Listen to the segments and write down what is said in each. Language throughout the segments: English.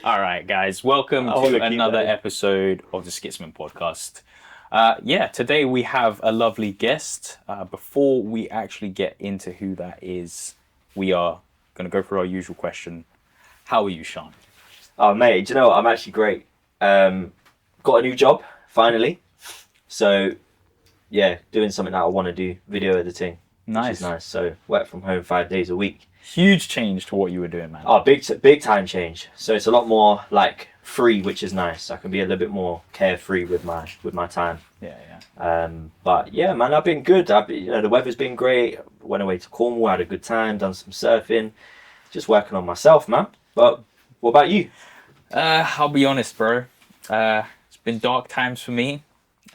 All right, guys, welcome to another episode of the SkitzMen Podcast. Today we have a lovely guest. Before we actually get into who that is, we are going to go through our usual question. How are you, Sean? Oh, mate, do you know what? I'm actually great. Got a new job, finally. So, yeah, doing something that I want to do, video editing. Nice. Which is nice. So, work from home 5 days a week. Huge change to what you were doing, man. Oh, big time change. So it's a lot more like free, which is nice. I can be a little bit more carefree with my time. Yeah. But yeah, man, I've been good. The weather's been great. Went away to Cornwall, had a good time, done some surfing, just working on myself, man. But what about you? I'll be honest, bro. It's been dark times for me.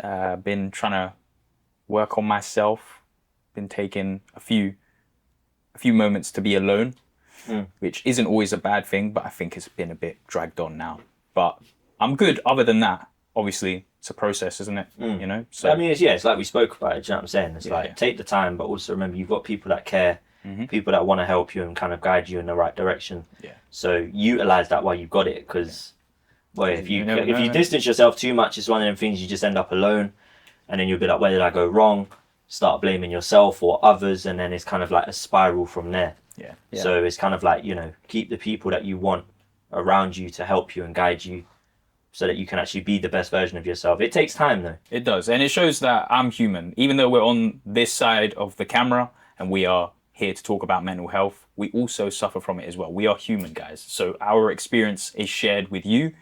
Been trying to work on myself. Been taking a few moments to be alone, which isn't always a bad thing, but I think it's been a bit dragged on now. But I'm good. Other than that, obviously, it's a process, isn't it? You know. So I mean, it's like we spoke about it. Do you know what I'm saying? It's take the time, but also remember you've got people that care, people that want to help you and kind of guide you in the right direction. Yeah. So utilize that while you've got it, because if you know, distance yourself too much, it's one of them things you just end up alone, and then you'll be like, where did I go wrong? Start blaming yourself or others, and then it's kind of like a spiral from there. Yeah. So it's kind of like, keep the people that you want around you to help you and guide you so that you can actually be the best version of yourself. It takes time though. It does. And it shows that I'm human. Even though we're on this side of the camera and we are here to talk about mental health, we also suffer from it as well. We are human, guys. So our experience is shared with you.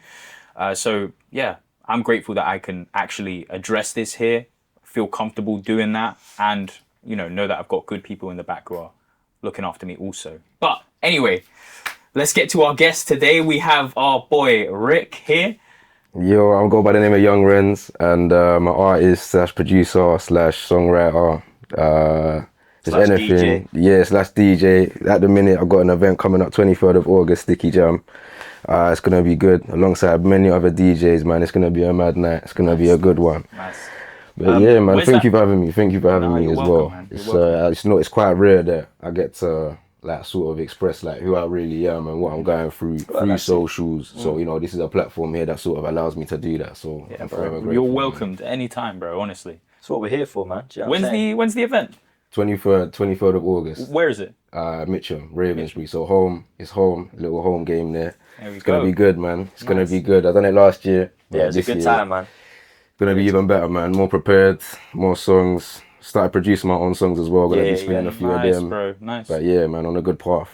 I'm grateful that I can actually address this here, feel comfortable doing that, and know that I've got good people in the back who are looking after me also. But anyway, let's get to our guest today. We have our boy Rick here. Yo, I'm going by the name of Young Renz, and I'm an artist / producer / songwriter. Just anything. DJ. Yeah, / DJ. At the minute, I've got an event coming up 23rd of August, Sticky Jam. It's going to be good alongside many other DJs, man. It's going to be a mad night. It's going to be a good one. Nice. But yeah, man, thank you for having me. Thank you for having me as welcome, well. It's quite rare that I get to like sort of express like who I really am and what I'm going through socials. So this is a platform here that sort of allows me to do that. So Yeah, I'm bro. forever grateful. You're welcomed anytime, bro. Honestly. That's what we're here for, man. Do you know what I'm saying? When's the event? 23rd of August. Where is it? Mitcham, Ravensbury. So home, little home game there. It's gonna be good, man. It's gonna be good. I done it last year. Yeah, it's a good time, man. Gonna be even better, man. More prepared, more songs. Started producing my own songs as well. Gonna be spinning a few of them. Bro. Nice. But yeah, man, on a good path.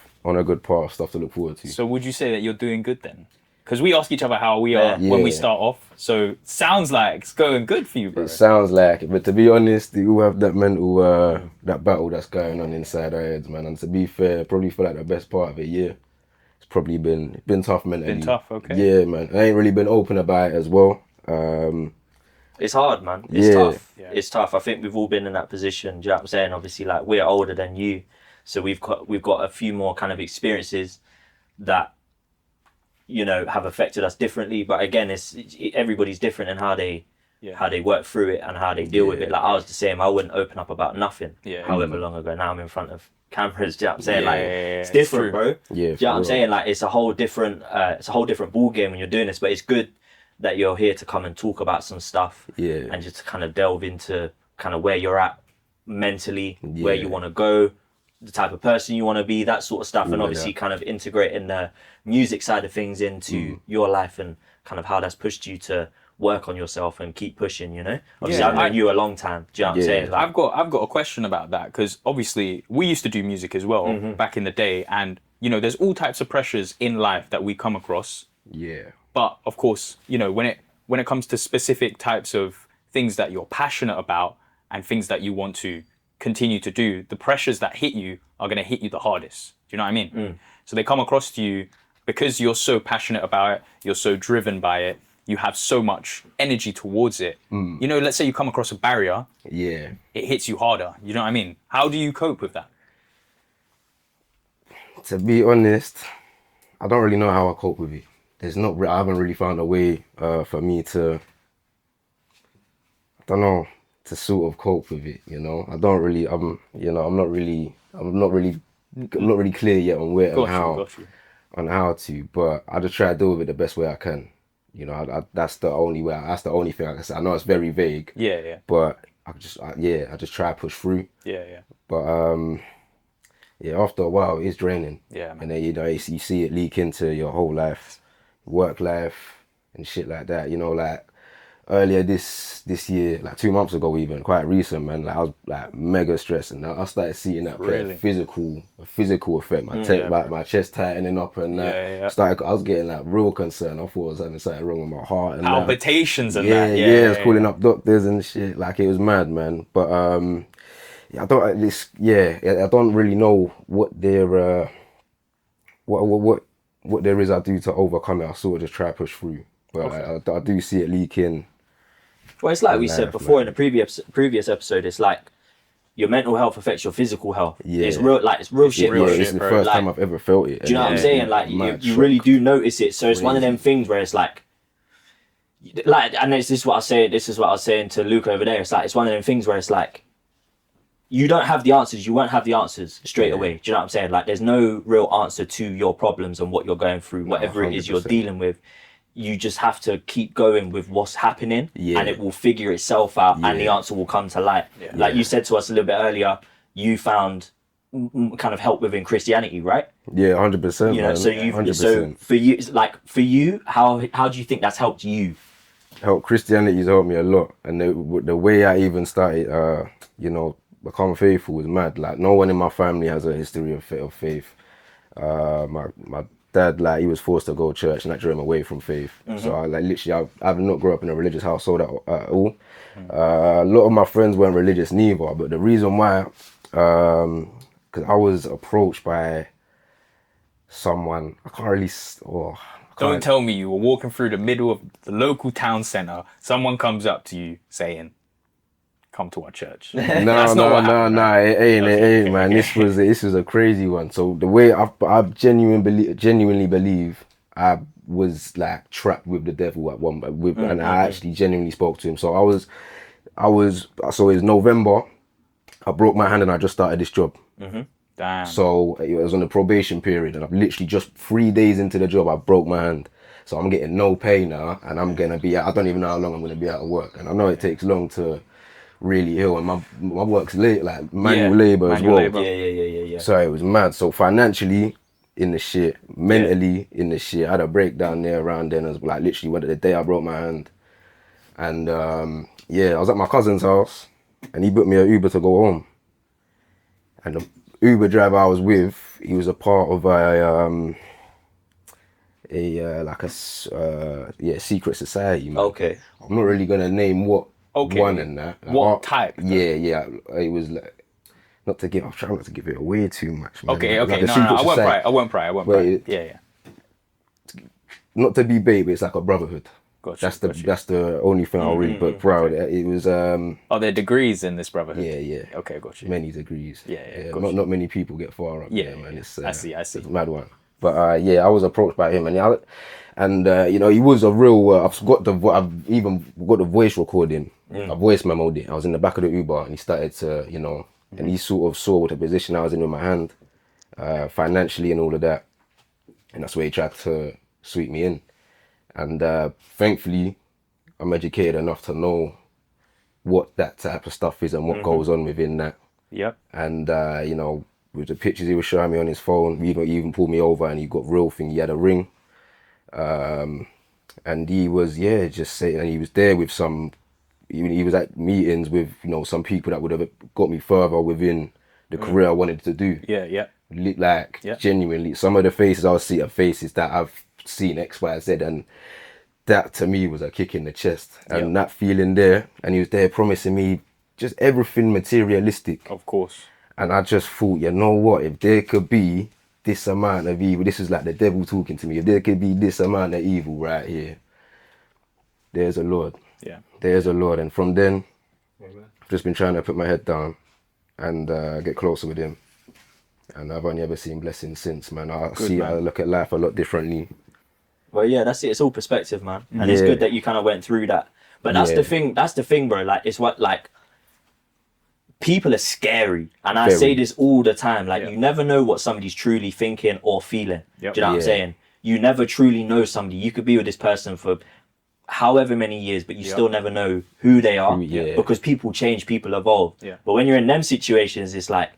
Stuff to look forward to. So would you say that you're doing good then? Because we ask each other how we are when we start off. So sounds like it's going good for you, bro. It sounds like it, but to be honest, we all have that mental, that battle that's going on inside our heads, man. And to be fair, probably for like the best part of it, it's probably been tough mentally. Been tough, okay. Yeah, man. I ain't really been open about it as well. It's hard, man. It's tough. Yeah. It's tough. I think we've all been in that position. Do you know what I'm saying? Obviously, like we're older than you, so we've got a few more kind of experiences that have affected us differently. But again, everybody's different in how they work through it and how they deal with it. Like I was the same. I wouldn't open up about nothing. However long ago. Now I'm in front of cameras. Do you know what I'm saying? It's different, bro. Yeah. Do you know what I'm saying? Like it's a whole different ball game when you're doing this. But it's good that you're here to come and talk about some stuff. Yeah. And just to kind of delve into kind of where you're at mentally, where you want to go, the type of person you want to be, that sort of stuff. And obviously kind of integrating the music side of things into your life and kind of how that's pushed you to work on yourself and keep pushing, Obviously, I've known you a long time. Do you know what I'm saying? Like, I've got a question about that, because obviously we used to do music as well back in the day, and there's all types of pressures in life that we come across. Yeah. But of course, when it comes to specific types of things that you're passionate about and things that you want to continue to do, the pressures that hit you are going to hit you the hardest. Do you know what I mean? So they come across to you because you're so passionate about it, you're so driven by it, you have so much energy towards it. Let's say you come across a barrier. Yeah. It hits you harder. You know what I mean? How do you cope with that? To be honest, I don't really know how I cope with it. I haven't really found a way for me to, to sort of cope with it. I don't really. I'm not really clear yet on where and how. on how to, but I just try to deal with it the best way I can. You know, that's the only way. That's the only thing I can say. I know it's very vague. Yeah. But I just try to push through. Yeah. But yeah, after a while, it's draining. Yeah, man. And then you see it leak into your whole life, work life, and shit like that. You know, like earlier this year, like 2 months ago, even quite recent, man. Like I was like mega stressed, and I started seeing that play a physical effect. My chest tightening up, and I was getting like real concerned. I thought I was having something wrong with my heart and palpitations and that. that. Yeah, I was calling up doctors and shit. Like it was mad, man. But I don't really know what there what there is I do to overcome it. I sort of just try to push through, but I do see it leaking. Well, it's like we said before in the previous episode. It's like your mental health affects your physical health. Yeah, it's real shit. Yeah, it's the first time I've ever felt it. Do you know what I'm saying? Like you really do notice it. So it's one of them things where it's like, and this is what I was saying to Luke over there. It's like it's one of them things where it's like, you don't have the answers. You won't have the answers straight away. Do you know what I'm saying? Like there's no real answer to your problems and what you're going through, whatever it is you're dealing with. You just have to keep going with what's happening, and it will figure itself out, and the answer will come to light. Yeah. Like you said to us a little bit earlier, you found kind of help within Christianity, right? Yeah, 100%. You know, so for you, how do you think that's helped you? Christianity's helped me a lot, and the way I even started, become faithful was mad. Like no one in my family has a history of faith. My dad, like he was forced to go to church, and that drew him away from faith. So I've not grown up in a religious household at all. A lot of my friends weren't religious neither, but the reason why, because I was approached by someone, Don't tell me you were walking through the middle of the local town centre, someone comes up to you saying, come to our church. No, it ain't, man. This was a crazy one. So the way I genuinely believe I was like trapped with the devil at one, and I actually genuinely spoke to him. So so it was November. I broke my hand and I just started this job. Damn. So it was on the probation period, and I've literally just 3 days into the job, I broke my hand. So I'm getting no pay now, and I'm gonna be. I don't even know how long I'm gonna be out of work, and I know it takes long to really ill, and my work's late, like manual labor as well. Yeah. So it was mad. So financially in the shit, mentally in the shit. I had a breakdown there around then. It was like literally the day I broke my hand, and I was at my cousin's house, and he booked me an Uber to go home. And the Uber driver I was with, he was a part of a secret society. Man. Okay. I'm not really gonna name what. One and that. What type? Yeah. It was like, I'm trying not to give it away too much, man. Okay. Like No, I won't pry. Yeah. Not to be bait, but it's like a brotherhood. Gotcha. That's the only thing I'll really put proud. It was Are there degrees in this brotherhood? Yeah. Okay, got you. Many degrees. Yeah. Not many people get far up there, man. It's, I see. It's a mad one. But I was approached by him, and he was a real. I've even got the voice recording. I voice memoed it. I was in the back of the Uber, and he started to, and he sort of saw what the position I was in with my hand, financially and all of that, and that's where he tried to sweep me in. And thankfully, I'm educated enough to know what that type of stuff is and what goes on within that. Yep. And with the pictures he was showing me on his phone, he even pulled me over, and he got real thing. He had a ring, and he was just saying, and he was there with some. He was at meetings with some people that would have got me further within the career I wanted to do. Yeah. Genuinely, some of the faces I see are faces that I've seen X, Y, Z, and that to me was a kick in the chest. And that feeling there, and he was there promising me just everything materialistic. Of course. And I just thought, you know what, if there could be this amount of evil, this is like the devil talking to me, if there could be this amount of evil right here, there's a Lord. Yeah. There's a Lord. And from then, I've just been trying to put my head down and get closer with him. And I've only ever seen blessings since, man. I look at life a lot differently. Well, yeah, that's it. It's all perspective, man. And it's good that you kind of went through that. But that's the thing, bro. Like, it's what, like, people are scary, and I Very. say this all the time. Like, Yeah. you never know what somebody's truly thinking or feeling. Yep. Do you know what I'm Yeah. saying? You never truly know somebody. You could be with this person for however many years, but you Yep. still never know who they are, Yeah. because people change, people evolve. Yeah. But when you're in them situations, it's like,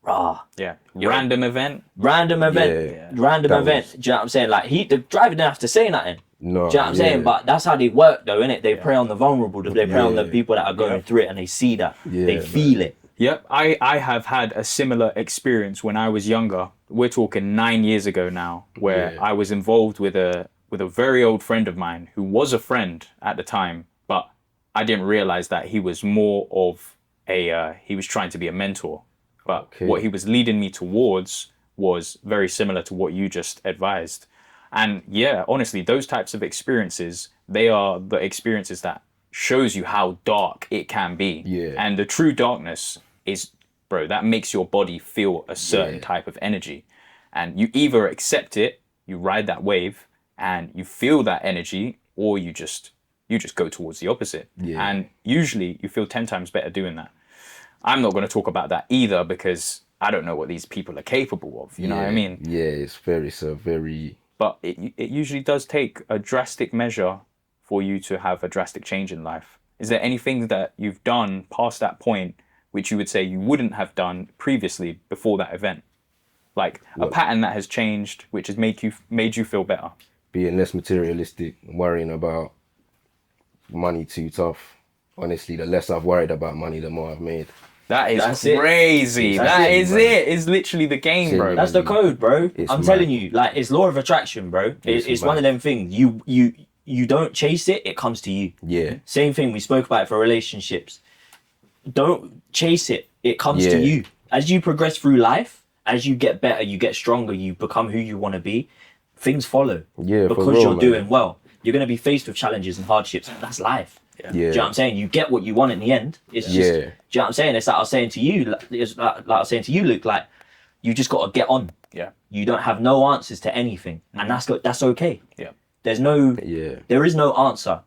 rah, Yeah. Random event. random event, Yeah. random That event. was- Do you know what I'm saying? Like, the driver didn't have to say nothing. No, Do you know what I'm yeah. saying? But that's how they work, though, innit? They prey on the vulnerable. They prey on the Yeah. people that are going Yeah. through it, and they see that. Yeah, they feel it. Yep, I have had a similar experience when I was younger. We're talking 9 years ago now, where Yeah. I was involved with a very old friend of mine who was a friend at the time, but I didn't realize that he was more of he was trying to be a mentor. But Okay. what he was leading me towards was very similar to what you just advised. And yeah, honestly, those types of experiences, they are the experiences that shows you how dark it can be. Yeah. And the true darkness is, bro, that makes your body feel a certain Yeah. type of energy. And you either accept it, you ride that wave and you feel that energy, or you just go towards the opposite. Yeah. And usually you feel 10 times better doing that. I'm not going to talk about that either, because I don't know what these people are capable of. You know what I mean? Yeah, it's very. But it usually does take a drastic measure for you to have a drastic change in life. Is there anything that you've done past that point which you would say you wouldn't have done previously before that event? Like a pattern that has changed, which has made you feel better? Being less materialistic, worrying about money too tough. Honestly, the less I've worried about money, the more I've made. That's it. crazy. That's That it, is bro. it. It's literally the game, It's bro. it. That's the code, bro. It's I'm mad. telling you, like, it's law of attraction, bro. It's It's one of mad. them things. You don't chase it, it comes to you. Yeah. Same thing we spoke about for relationships. Don't chase it, it comes to Yeah. you. As you progress through life, as you get better, you get stronger, you become who you want to be, things follow. Yeah, for Because real, you're man. doing well. You're going to be faced with challenges and hardships. That's life. Yeah. Do you know what I'm saying? You get what you want in the end. It's just, Yeah. do you know what I'm saying? It's like I was saying to you, it's like I was saying to you, Luke, like, you just got to get on. Yeah. You don't have no answers to anything. And that's okay. Yeah. There is no answer.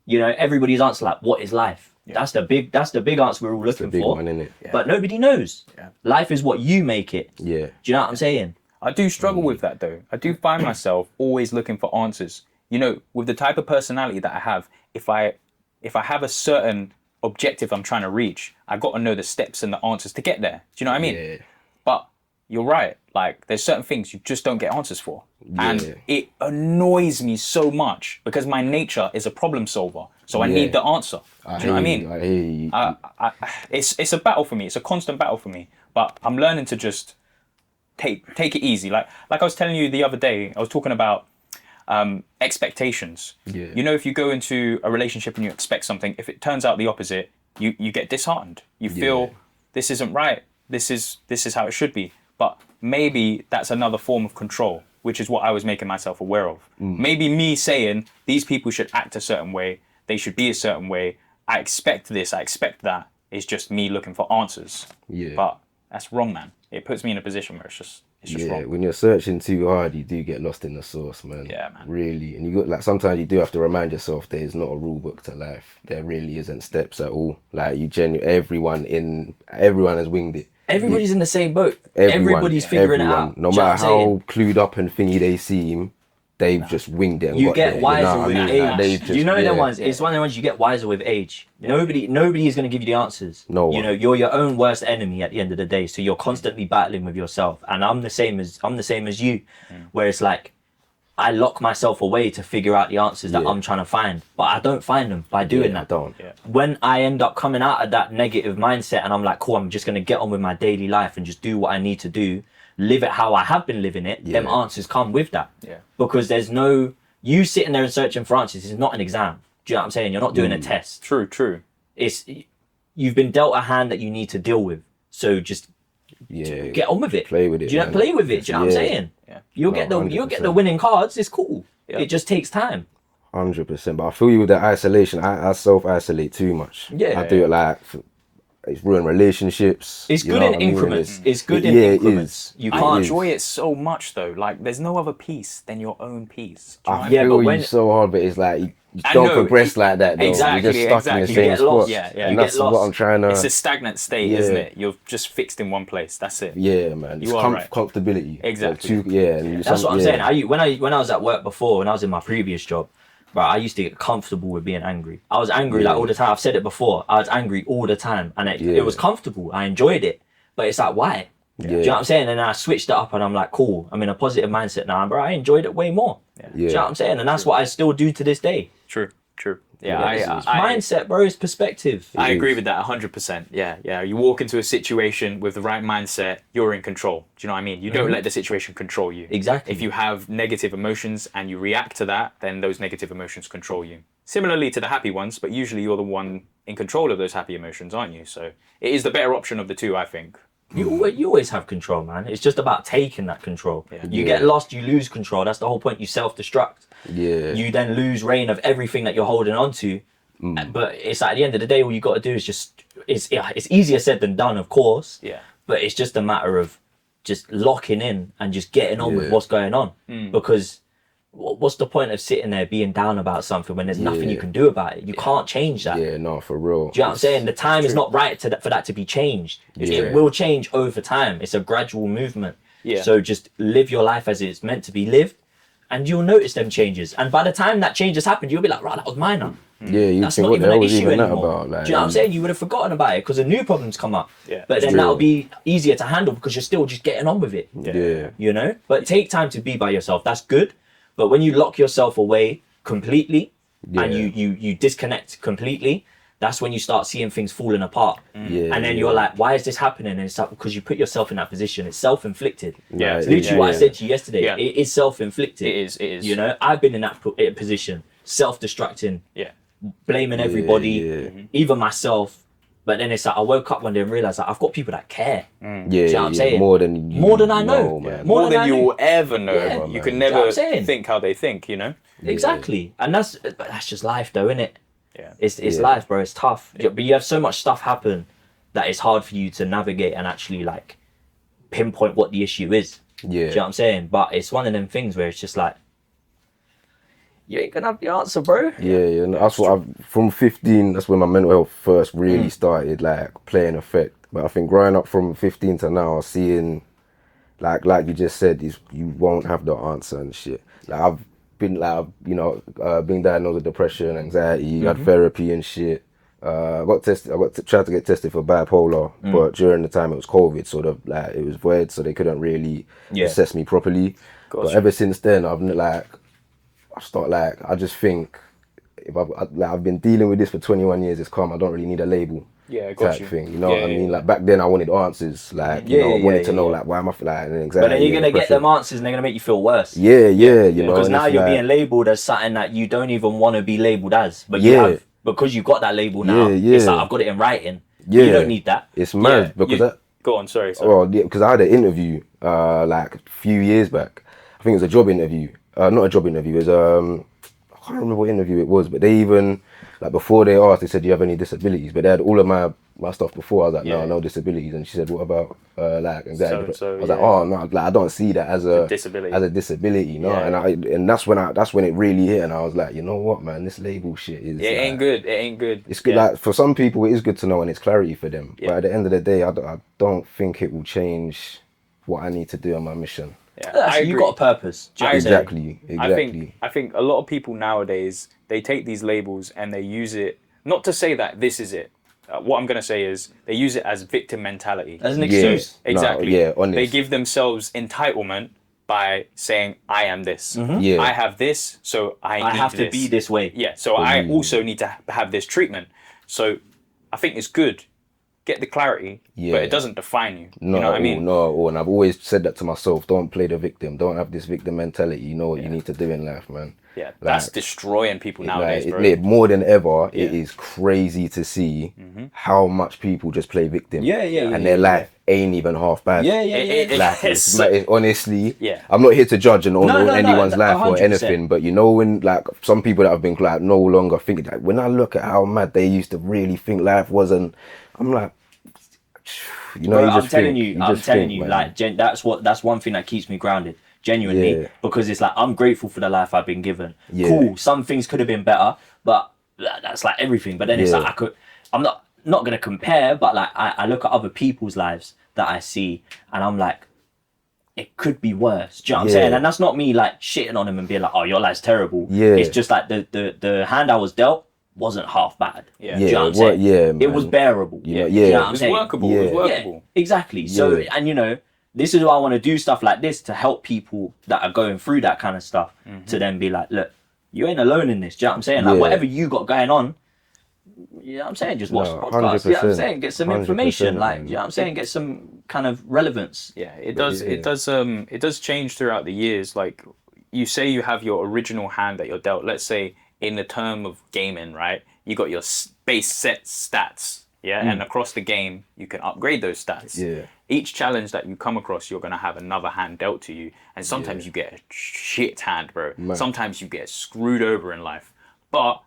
You know, everybody's answer, like, what is life? That's the big answer we're all It's a looking big for. one, innit? But nobody knows. Yeah. Life is what you make it. Yeah. Do you know what I'm saying? I do struggle with that though. I do find myself always looking for answers. You know, with the type of personality that I have, if I have a certain objective I'm trying to reach, I got to know the steps and the answers to get there. Do you know what I mean? Yeah. But you're right. Like, there's certain things you just don't get answers for. Yeah. And it annoys me so much because my nature is a problem solver. So I Yeah. need the answer. Do you know what I mean? I hear you. It's a battle for me. It's a constant battle for me. But I'm learning to just take it easy. Like I was telling you the other day, I was talking about expectations. Yeah. You know, if you go into a relationship and you expect something, if it turns out the opposite, you get disheartened. You feel this isn't right. This is how it should be. But maybe that's another form of control, which is what I was making myself aware of. Maybe me saying these people should act a certain way, they should be a certain way, I expect this, I expect that, is just me looking for answers. Yeah. But that's wrong, man. It puts me in a position where it's just wrong. When you're searching too hard, you do get lost in the sauce, man. Yeah, man. Really. And you got, like, sometimes you do have to remind yourself there's not a rule book to life. There really isn't steps at all. Like, everyone has winged it. Everybody's in the same boat. Everyone, Everybody's figuring it out. No Do you know matter what I'm saying? how clued up and thingy they seem, they've just winged it and You got get there, wiser know what with I mean? Like, age. they've Do you just- know them yeah. ones? It's one of the ones you get wiser with age. Nobody is going to give you the answers. No one. You know, you're your own worst enemy at the end of the day. So you're constantly battling with yourself. And I'm the same as you, where it's like I lock myself away to figure out the answers that Yeah. I'm trying to find, but I don't find them by doing Yeah, I that. don't. Yeah. When I end up coming out of that negative mindset and I'm like, cool, I'm just going to get on with my daily life and just do what I need to do, live it how I have been living it, them Yeah. answers come with that. Yeah. Because there's no, you sitting there and searching for answers is not an exam. Do you know what I'm saying? You're not doing a test. True. It's, you've been dealt a hand that you need to deal with. So just Yeah. get on with it. Play with it, Do you know, man. play with it. Do you know what I'm Yeah. saying? Yeah. You'll No, get the 100%. winning cards. It's cool. Yeah. It just takes time. 100%. But I feel you with the isolation. I self-isolate too much. Yeah. I do it like, it's ruined relationships. It's you good know in what I mean? increments. It's good in yeah, it increments. is. You It I can't. is. enjoy it so much though. Like, there's no other peace than your own peace. Do you know what I I mean? Yeah, feel but when- you so hard, but it's like don't progress like that, though. Exactly, You're just stuck in the exactly. same You get spot. lost. Yeah, yeah. And You that's get what lost. I'm trying to. It's a stagnant state, isn't it? You're just fixed in one place. That's it. Yeah, man. It's You are right. comfortability. Exactly. Like, and That's what I'm saying. When I was at work before, when I was in my previous job, bro, I used to get comfortable with being angry. I was angry like all the time. I've said it before. I was angry all the time, and it was comfortable. I enjoyed it, but it's like, why? Do you know what I'm saying? And I switched it up, and I'm like, cool. I'm in a positive mindset now, bro. I enjoyed it way more. Do you know what I'm saying? And that's what I still do to this day. True. Yeah, it's mindset, bro. It's perspective. I agree with that 100%. Yeah. You walk into a situation with the right mindset, you're in control. Do you know what I mean? You don't let the situation control you. Exactly. If you have negative emotions and you react to that, then those negative emotions control you. Similarly to the happy ones, but usually you're the one in control of those happy emotions, aren't you? So it is the better option of the two, I think. You always have control, man. It's just about taking that control. Yeah. You get lost, you lose control. That's the whole point. You self-destruct. Yeah. You then lose reign of everything that you're holding on to. But it's like, at the end of the day, all you got to do is just, it's easier said than done, of course. Yeah. But it's just a matter of just locking in and just getting on with what's going on. Because what's the point of sitting there being down about something when there's nothing you can do about it? You can't change that. Yeah, no, for real. Do you know what I'm saying? The time is not right for that to be changed. It will change over time. It's a gradual movement. Yeah. So just live your life as it's meant to be lived, and you'll notice them changes. And by the time that change has happened, you'll be like, right, that was minor. Yeah, you That's think not what even the an hell was issue even that anymore. about? Like, Do you know what I'm saying? You would have forgotten about it because a new problem's come up. Yeah. But then True. that'll be easier to handle because you're still just getting on with it. Yeah. You know? But take time to be by yourself. That's good. But when you lock yourself away completely and you disconnect completely, that's when you start seeing things falling apart. Yeah, And then you're like, why is this happening? And it's like, because you put yourself in that position. It's self-inflicted. Yeah. It's literally what I said to you yesterday. Yeah. It is self-inflicted. It is. You know, I've been in that position, self-destructing, Yeah. blaming everybody, even myself. But then it's like, I woke up one day and realized that I've got people that care. Yeah, Do you know what I'm saying? more than I know. man. More than I you know. will ever know. Yeah. You can Do you know what never I'm saying? think how they think, you know? Exactly. And that's just life though, isn't it? Yeah. It's life, bro. It's tough. But you have so much stuff happen that it's hard for you to navigate and actually like pinpoint what the issue is. Yeah. Do you know what I'm saying? But it's one of them things where it's just like, you ain't gonna have the answer, bro. Yeah, and that's what from 15, that's when my mental health first really started like playing effect. But I think growing up from 15 to now, seeing like you just said, is you won't have the answer and shit. Like I've been being diagnosed with depression, anxiety, had therapy and shit. I got tested. Tried to get tested for bipolar, but during the time it was COVID, sort of like it was void, so they couldn't really assess me properly. Gotcha. But ever since then, I just think if I've been dealing with this for 21 years, it's calm. I don't really need a label. Yeah, got type you. thing. You know what I mean? Like back then, I wanted answers. Like I wanted to know like why am I like anxiety. But then you're gonna get depression. them answers and they're gonna make you feel worse. Yeah, you know. Because and now it's you're like, being labelled as something that you don't even want to be labelled as. But you have, because you got that label now, it's like, I've got it in writing. Yeah. You don't need that. It's mad because Go on, sorry. because I had an interview like a few years back. I think it was a job interview. Not a job interview. It was I can't remember what interview it was, but they even like before they asked, they said, "Do you have any disabilities?" But they had all of my stuff before. I was like, no disabilities. And she said, "What about like anxiety?" So, I was like, "Oh no, like I don't see that as a disability. As a disability, you know." And that's when it really hit, and I was like, you know what, man, this label shit is. It ain't good. It ain't good. It's good. Like for some people, it is good to know, and it's clarity for them. But at the end of the day, I don't think it will change what I need to do on my mission. Yeah, You got a purpose. Do you know what I'm saying? Exactly. I think a lot of people nowadays, they take these labels and they use it, not to say that this is it. What I'm going to say is they use it as victim mentality. As an excuse. Exactly. No, honest. They give themselves entitlement by saying, I am this. Yeah. I have this, so I need have to this. be this way. Yeah, so I also need to have this treatment. So I think it's good. Get the clarity, but it doesn't define you. No, you know what I mean? No, and I've always said that to myself. Don't play the victim. Don't have this victim mentality. You know what you need to do in life, man. Yeah, that's destroying people nowadays, bro. More than ever, it is crazy to see how much people just play victim. And their life ain't even half bad. Like, it's honestly, I'm not here to judge and own anyone's life or 100%. anything, but you know when like some people that have been like no longer thinking, like when I look at how mad they used to really think life was, and I'm like, you know, Bro, I'm telling you, like, that's one thing that keeps me grounded. genuinely, Yeah. because it's like, I'm grateful for the life I've been given. Yeah. Cool, some things could have been better, but that's like everything. But then it's Yeah. like, I'm not going to compare, but like, I look at other people's lives that I see, and I'm like, it could be worse. Do you know what I'm saying? And that's not me like shitting on him and being like, oh, your life's terrible. Yeah. It's just like the hand I was dealt wasn't half bad. Yeah. Do you know what I'm saying? Yeah, It was man. bearable. Yeah, Do you know what yeah. I'm It was saying? workable. Yeah. It was workable. Yeah, exactly. So, Yeah. and you know, this is why I want to do stuff like this to help people that are going through that kind of stuff to then be like, look, you ain't alone in this. Do you know what I'm saying? Like, Yeah. whatever you got going on, you know what I'm saying? Just watch No, the podcast. You know what I'm 100%. saying? Get some 100%, information. Like, man. you know what I'm saying? Get some kind of relevance. Yeah, it But does. yeah. It does change throughout the years. Like, you say you have your original hand that you're dealt. Let's say in the term of gaming, right? You got your base set stats, yeah, and across the game you can upgrade those stats. Yeah. Each challenge that you come across, you're gonna have another hand dealt to you, and sometimes you get a shit hand, bro. Man. Sometimes you get screwed over in life, but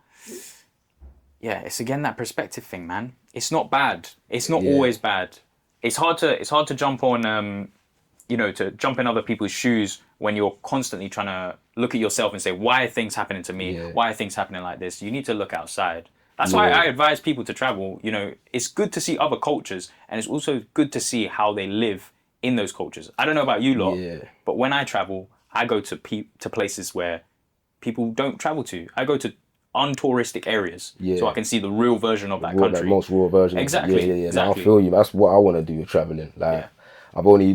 yeah, it's again that perspective thing, man. It's not bad. It's not always bad. It's hard to jump on to jump in other people's shoes when you're constantly trying to look at yourself and say, why are things happening to me? Yeah. Why are things happening like this? You need to look outside. That's why I advise people to travel. You know, it's good to see other cultures, and it's also good to see how they live in those cultures. I don't know about you lot, but when I travel, I go to places where people don't travel to. I go to untouristic areas, so I can see the real version of that country. That most raw version. Exactly. Yeah. Exactly. No, I feel you. That's what I want to do with traveling. Like, I've only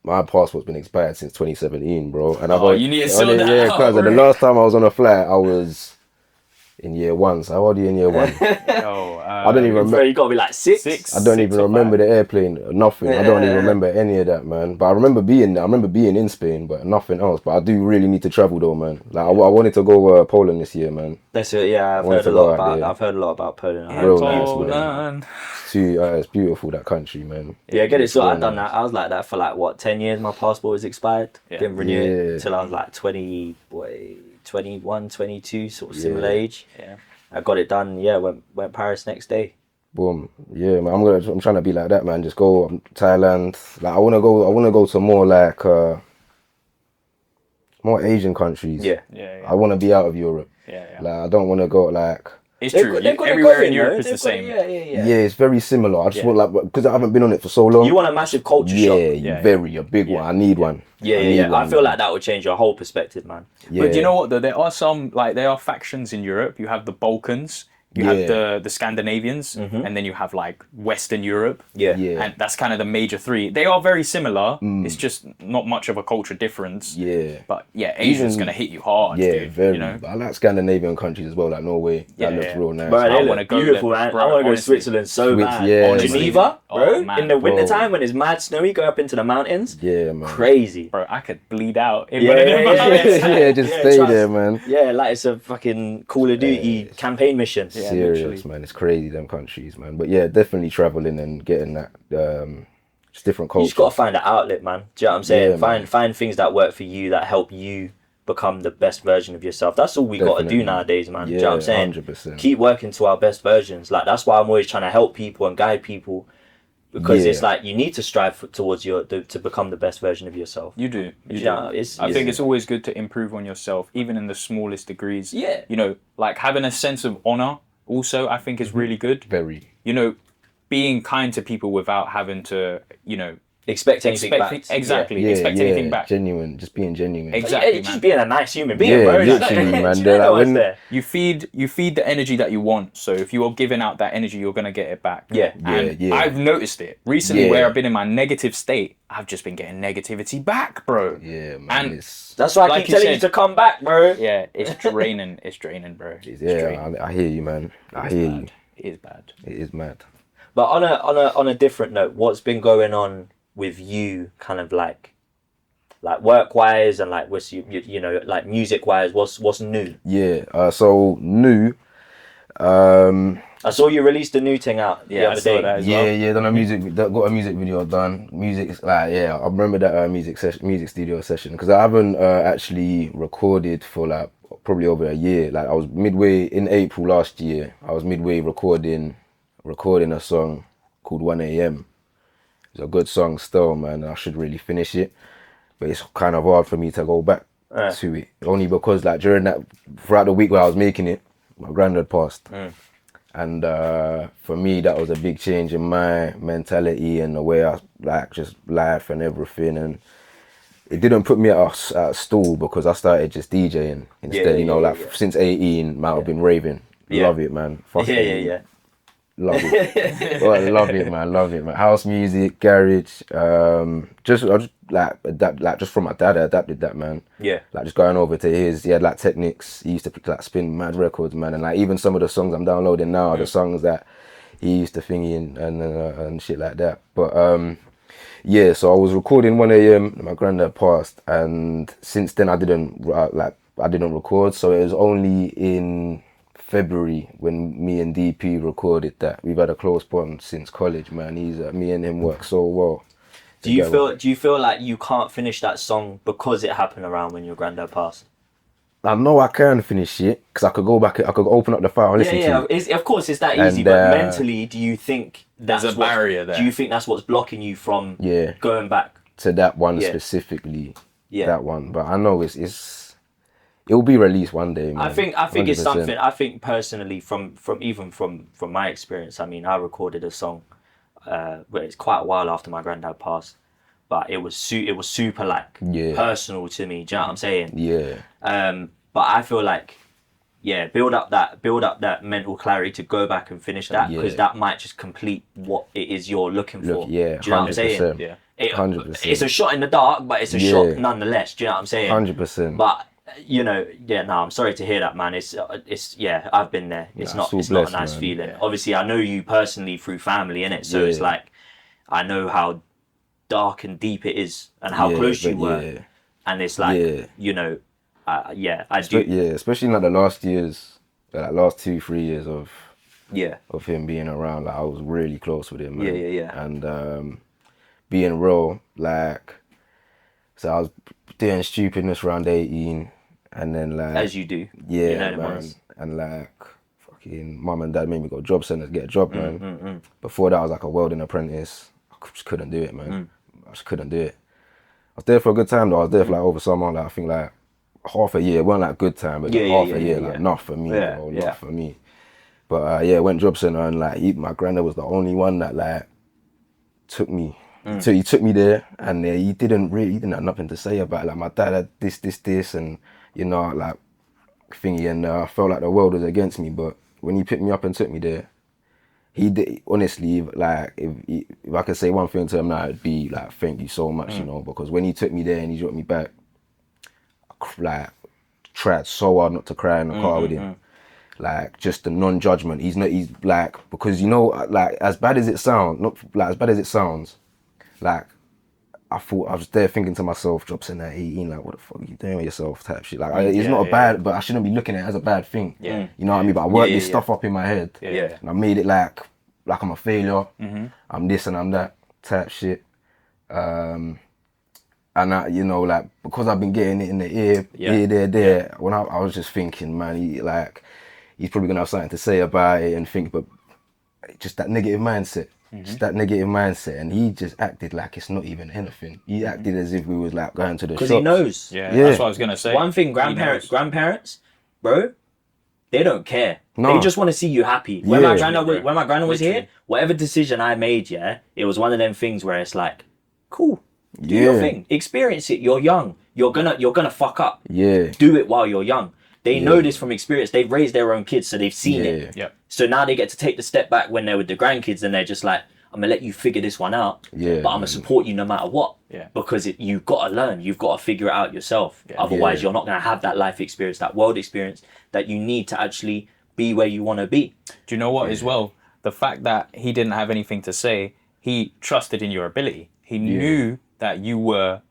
my passport's been expired since 2017, bro. And you need to sort that yeah, out, because the right? last time I was on a flight, I was in year one. So how old are you in year one? I don't even Bro, remember. you gotta be like six. I don't even remember the airplane. Nothing. I don't even remember any of that, man. But I remember being there. I remember being in Spain, but nothing else. But I do really need to travel though, man. Like I wanted to go Poland this year, man. That's it. Yeah, I've wanted heard a to go lot out about. there. I've heard a lot about Poland. Real nice, man. Poland. It's beautiful, that country, man. Yeah, get it. So real I've done nice. that. I was like that for like what 10 years. My passport was expired. Didn't renew it Yeah. until I was like 21, 22, sort of similar Yeah. age. Yeah, I got it done. Yeah, went Paris next day. Boom. Yeah, man. I'm trying to be like that, man. Just go Thailand. Like I wanna go to more like more Asian countries. Yeah. I wanna be out of Europe. Yeah. Like I don't wanna go like It's true. Everywhere in Europe is the same. Yeah. yeah, it's very similar. I just want like because I haven't been on it for so long. You want a massive culture shock. A big one. I need one. Yeah. I feel like that would change your whole perspective, man. Yeah. But you know what though? There are factions in Europe. You have the Balkans, you have the Scandinavians, and then you have like Western Europe. Yeah. And that's kind of the major three. They are very similar. It's just not much of a culture difference. Yeah. But yeah, Asia's Even- gonna hit you hard, Yeah, dude. very. You know? But I like Scandinavian countries as well, like Norway. That looks real nice. Bro, they I look wanna go beautiful, there, man. bro, I want to go to honestly. Switzerland so bad. yeah, Geneva, man. bro. Oh, man. In the winter Bro. time when it's mad snowy, go up into the mountains. Yeah, man. Crazy. Bro, I could bleed out in Yeah, one of them yeah, mountains. Yeah, just Yeah, stay trust. there, man. Yeah, like it's a fucking Call of Duty campaign mission. Yeah, Serious, literally. man. It's crazy, them countries, man. But yeah, definitely traveling and getting that just different You culture. just gotta find an outlet, man. Do you know what I'm saying? Yeah, man. Find things that work for you, that help you become the best version of yourself. That's all we gotta do Definitely. nowadays, man. Do you Yeah, know what I'm saying? 100%. Keep working to our best versions. Like that's why I'm always trying to help people and guide people. Because Yeah. it's like you need to strive towards to become the best version of yourself. You do. You Yeah, do. it's- I think it's always good to improve on yourself, even in the smallest degrees. Yeah. You know, like having a sense of honor also, I think is really good. Very. You know, being kind to people without having to, you know, Expect anything back. exactly, Yeah, expect anything back. Genuine, just being genuine. Exactly, Yeah, just man. being a nice human being, Yeah, bro. literally, man. Do you They're know like, what's when- there? You feed the energy that you want. So if you're giving out that energy, you're gonna get it back. Yeah. And Yeah. I've noticed it recently Yeah. where I've been in my negative state. I've just been getting negativity back, bro. Yeah, man. And It's, That's why I Like keep you telling you said- to come back, bro. yeah, it's draining. It's draining, bro. It's draining. yeah, I hear you, man. I It's hear you. bad. It is bad. It is mad. But on a different note, what's been going on with you, kind of like work wise and like what's you know like music wise? What's new? Yeah. So new. I saw you released a new thing out the Yeah, I other saw day. that as Yeah, well. yeah, done a got a music video done. Music, like, yeah, I remember that music studio session because I haven't actually recorded for like probably over a year. Like I was midway in April last year. I was midway recording a song called 1 AM. It's a good song still, man. I should really finish it. but it's kind of hard for me to go back to it. Only because like throughout the week where I was making it, my granddad passed. And for me, that was a big change in my mentality and the way I like just life and everything. And it didn't put me at a stall because I started just DJing instead. Since 18, man, I've been raving. Love it, man. Love it. Well, I love it, man. Love it, man. House music, garage. I just adapt just from my dad. I adapted that, man. Yeah. Like just going over to his. He had like techniques. He used to like spin mad records, man. And like even some of the songs I'm downloading now are the songs that he used to thingy and shit like that. But yeah. So I was recording 1 a.m. My granddad passed, and since then I didn't record. So it was only in February when me and DP recorded that. We've had a close bond since college, man. Me and him work so well. Do you feel like you can't finish that song because it happened around when your granddad passed? I know I can finish it because I could go back, I could open up the file and listen to it. Of course, it's that easy. But mentally, do you think there's a barrier there? Do you think that's what's blocking you from going back to that one specifically? That one, but I know it'll be released one day, man. I think 100%. It's something. I think personally, from my experience, I mean, I recorded a song, but it's quite a while after my granddad passed, but it was super like personal to me. Do you know what I'm saying? Yeah. But I feel like, build up that mental clarity to go back and finish that, because that might just complete what it is you're looking for. Yeah. Do you know what I'm saying? Yeah. 100%. It's a shot in the dark, but it's a shot nonetheless. Do you know what I'm saying? 100%. But I'm sorry to hear that, man. I've been there. It's not a nice feeling. Obviously, I know you personally through family, innit? So it's like, I know how dark and deep it is and how close you were. And it's like, I do. Yeah, especially in like the last years, like last 2-3 years of him being around, like I was really close with him, man. Yeah. And being real, like, so I was doing stupidness around 18. And then like, as you do, man, and like fucking mum and dad made me go job centre to get a job, man. Before that, I was like a welding apprentice. I just couldn't do it, man. I just couldn't do it. I was there for a good time though. I was there for like over summer, like I think like half a year. It wasn't like a good time, but half a year, like not for me, bro, not for me. But went job centre, and like my granddad was the only one that like took me. So he took me there, and he didn't have nothing to say about it. Like my dad had this, and like thingy, and I felt like the world was against me. But when he picked me up and took me there, he did, honestly, like if I could say one thing to him now, it'd be like, thank you so much, because when he took me there and he brought me back, I like tried so hard not to cry in the car with him. Like just the non-judgment. He's like, because like as bad as it sounds, like I was there thinking to myself, drops in there 18, like what the fuck are you doing with yourself type shit. Like it's not a bad, but I shouldn't be looking at it as a bad thing. You know what I mean? But I worked this stuff up in my head. And I made it like I'm a failure. I'm this and I'm that type shit. And I, like because I've been getting it in the ear, there. When I was just thinking, man, he's probably gonna have something to say about it and think, but just that negative mindset. Just that negative mindset, and he just acted like it's not even anything. He acted as if we was like going to the shops. Because he knows. Yeah, that's what I was gonna say. One thing, grandparents, bro, they don't care. No. They just want to see you happy. When my granddad was here, whatever decision I made, it was one of them things where it's like, cool, do your thing, experience it. You're young. You're gonna fuck up. Do it while you're young. They know this from experience. They've raised their own kids, so they've seen it. Yeah. So now they get to take the step back when they're with the grandkids, and they're just like, I'm gonna let you figure this one out, but I'm gonna support you no matter what. Because you've got to learn. You've got to figure it out yourself. Otherwise, you're not gonna have that life experience, that world experience that you need to actually be where you want to be. Do you know what? As well, the fact that he didn't have anything to say, he trusted in your ability. He knew that you were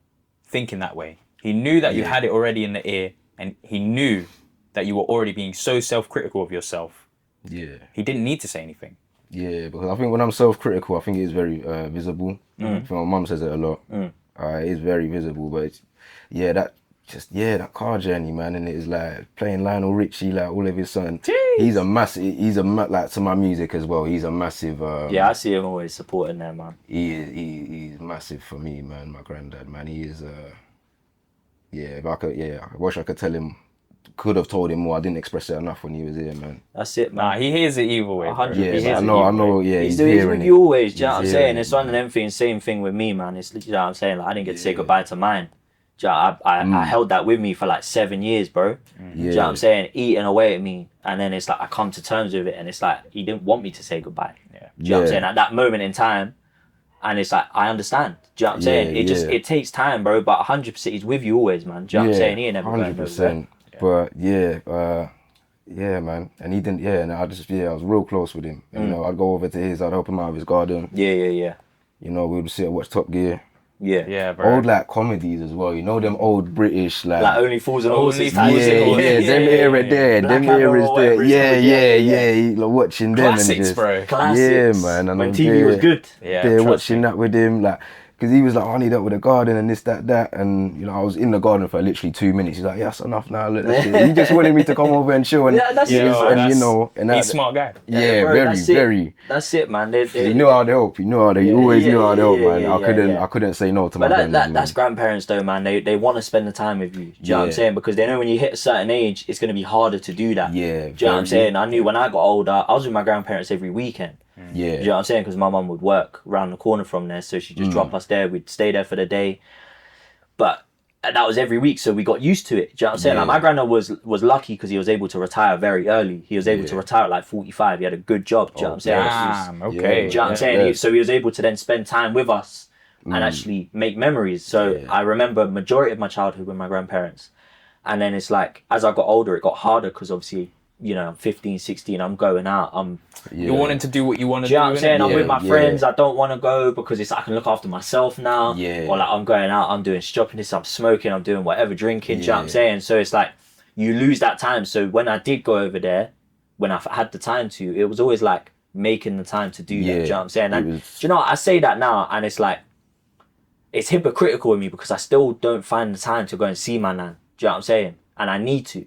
thinking that way. He knew that you had it already in the ear, and he knew that you were already being so self-critical of yourself. He didn't need to say anything. Because I think when I'm self-critical, I think it is very visible. I think my mum says it a lot. It is very visible, but it's, that car journey, man, and it is like playing Lionel Richie, like all of his son. He's like to my music as well. He's a massive. I see him always supporting that, man. He's massive for me, man. My granddad, man, he is. if I could, I wish I could tell him. Could have told him more. I didn't express it enough when he was here, man. That's it, man. Nah, he hears it either way. 100%. Bro. Yeah, He but hears I it know. Yeah, he's hearing with it. you always. Do you know what I'm He's saying? hearing It's it, one of them things. Same thing with me, man. It's, you know what I'm saying? Like, I didn't get to say goodbye to mine. Do you know, I held that with me for like 7 years, bro. Do you know what I'm saying? Eating away at me, and then it's like I come to terms with it, and it's like he didn't want me to say goodbye. Yeah. Do you know what I'm saying? At that moment in time, and it's like I understand. Do you know what I'm saying? It takes time, bro. But 100%, he's with you always, man. Do you know what I'm saying? He ain't never going nowhere. But man. And he didn't. Yeah, and I was real close with him. And, you know, I'd go over to his. I'd help him out of his garden. Yeah. You know, we would sit and watch Top Gear. Yeah, bro. Old like comedies as well. You know them old British like Only Fools and Horses. Them era there. Them eras there. Yeah. Like watching them Classics, and just, bro. Classics. Yeah, man. And when I'm TV was good. Yeah, They're trust watching me. that with him, like, because he was like, I need that with the garden and this, that, and you know, I was in the garden for literally 2 minutes. He's like, yeah, that's enough now. Look, that's it. He just wanted me to come over and chill, and that's it. and you know, and He's a smart guy. Yeah, bro, very. That's it, man. He knew how to help. He always knew how to help, man. Yeah. I couldn't say no to my But granddad, that's grandparents though, man. They want to spend the time with you. Do you know what I'm saying? Because they know when you hit a certain age, it's going to be harder to do that. Yeah. Do you know what I'm saying? I knew when I got older, I was with my grandparents every weekend. Yeah. Do you know what I'm saying? Because my mum would work around the corner from there, so she'd just drop us there. We'd stay there for the day. But that was every week, so we got used to it. Do you know what I'm saying? Yeah. Like, my granddad was lucky because he was able to retire very early. He was able to retire at like 45. He had a good job. Do you know what I'm saying? Damn, okay. Do you know what I'm saying? So he was able to then spend time with us and actually make memories. So I remember majority of my childhood with my grandparents. And then it's like, as I got older, it got harder because obviously, you know, I'm 15, 16, I'm going out. You're wanting to do what you want to do. Do you know what I'm saying? I'm Yeah, with my friends. I don't want to go because it's I can look after myself now. Yeah. Or like I'm going out, I'm doing shopping, I'm smoking, I'm doing whatever, drinking. Do you know what I'm saying? So it's like you lose that time. So when I did go over there, when I had the time to, it was always like making the time to do that. Do you know what I'm saying? And do you know what? I say that now and it's like, it's hypocritical with me because I still don't find the time to go and see my nan. Do you know what I'm saying? And I need to.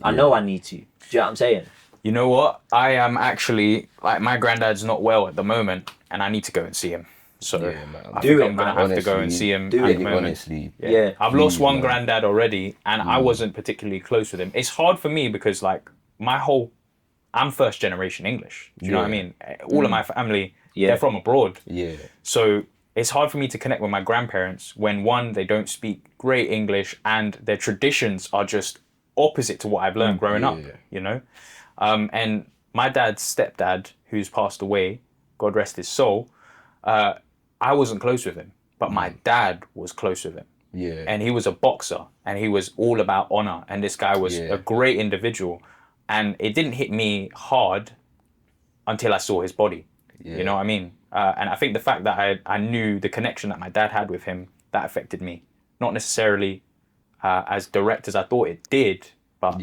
I know I need to. Do you know what I'm saying? You know what? I am actually, like, my granddad's not well at the moment, and I need to go and see him. So man. I Do think it, I'm gonna man. have to go and see him Do at it. the moment. Honestly. Yeah. I've lost one man. granddad already, and I wasn't particularly close with him. It's hard for me because, like, I'm first generation English. Do you know what I mean? All of my family, they're from abroad. Yeah. So it's hard for me to connect with my grandparents when, one, they don't speak great English and their traditions are just opposite to what I've learned growing up, you know? And my dad's stepdad, who's passed away, God rest his soul, I wasn't close with him, but my dad was close with him. Yeah. And he was a boxer and he was all about honor. And this guy was a great individual. And it didn't hit me hard until I saw his body. You know what I mean? And I think the fact that I knew the connection that my dad had with him, that affected me. Not necessarily as direct as I thought it did, but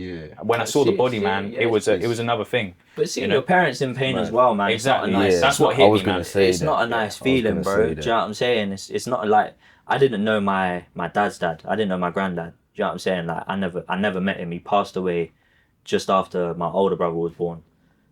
when I saw the body, man, it was another thing. But seeing your parents in pain as well, man. Exactly. It's not a nice, That's what hit me, man. It's not a nice feeling, bro. Do you know what I'm saying? It's not like I didn't know my dad's dad. I didn't know my granddad. Do you know what I'm saying? Like I never met him. He passed away just after my older brother was born.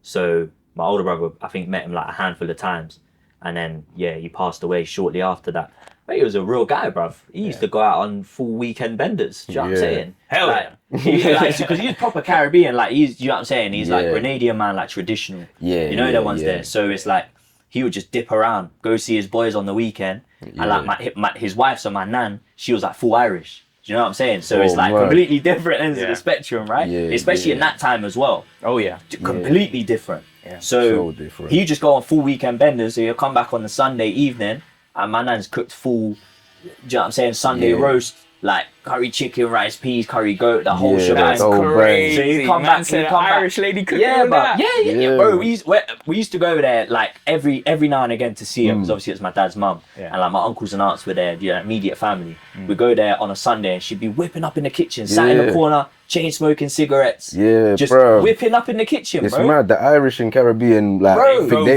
So my older brother, I think, met him like a handful of times, and then he passed away shortly after that. But he was a real guy, bruv. He used to go out on full weekend benders. Do you know what I'm saying? Hell like, because he's proper Caribbean. Like you know what I'm saying? He's like Grenadian man, like traditional. You know the ones there. So it's like he would just dip around, go see his boys on the weekend, and like his wife, so my nan, she was like full Irish. Do you know what I'm saying? So it's like completely different ends of the spectrum, right? Especially in that time as well. Oh yeah. Completely different. Yeah. So different. he just go on full weekend benders. So he'll come back on the Sunday evening, and my nan's cooked full. Do you know what I'm saying? Sunday roast, like curry chicken, rice, peas, curry goat, the whole shebang. That's crazy. So you come back, said Irish lady cooking all but that. bro. We used to go over there like every now and again to see him because obviously it's my dad's mum, and like my uncles and aunts were there, immediate family. We go there on a Sunday and she'd be whipping up in the kitchen, sat in the corner, chain smoking cigarettes, just whipping up in the kitchen. It's bro. mad. The Irish and Caribbean, like, Bro, think they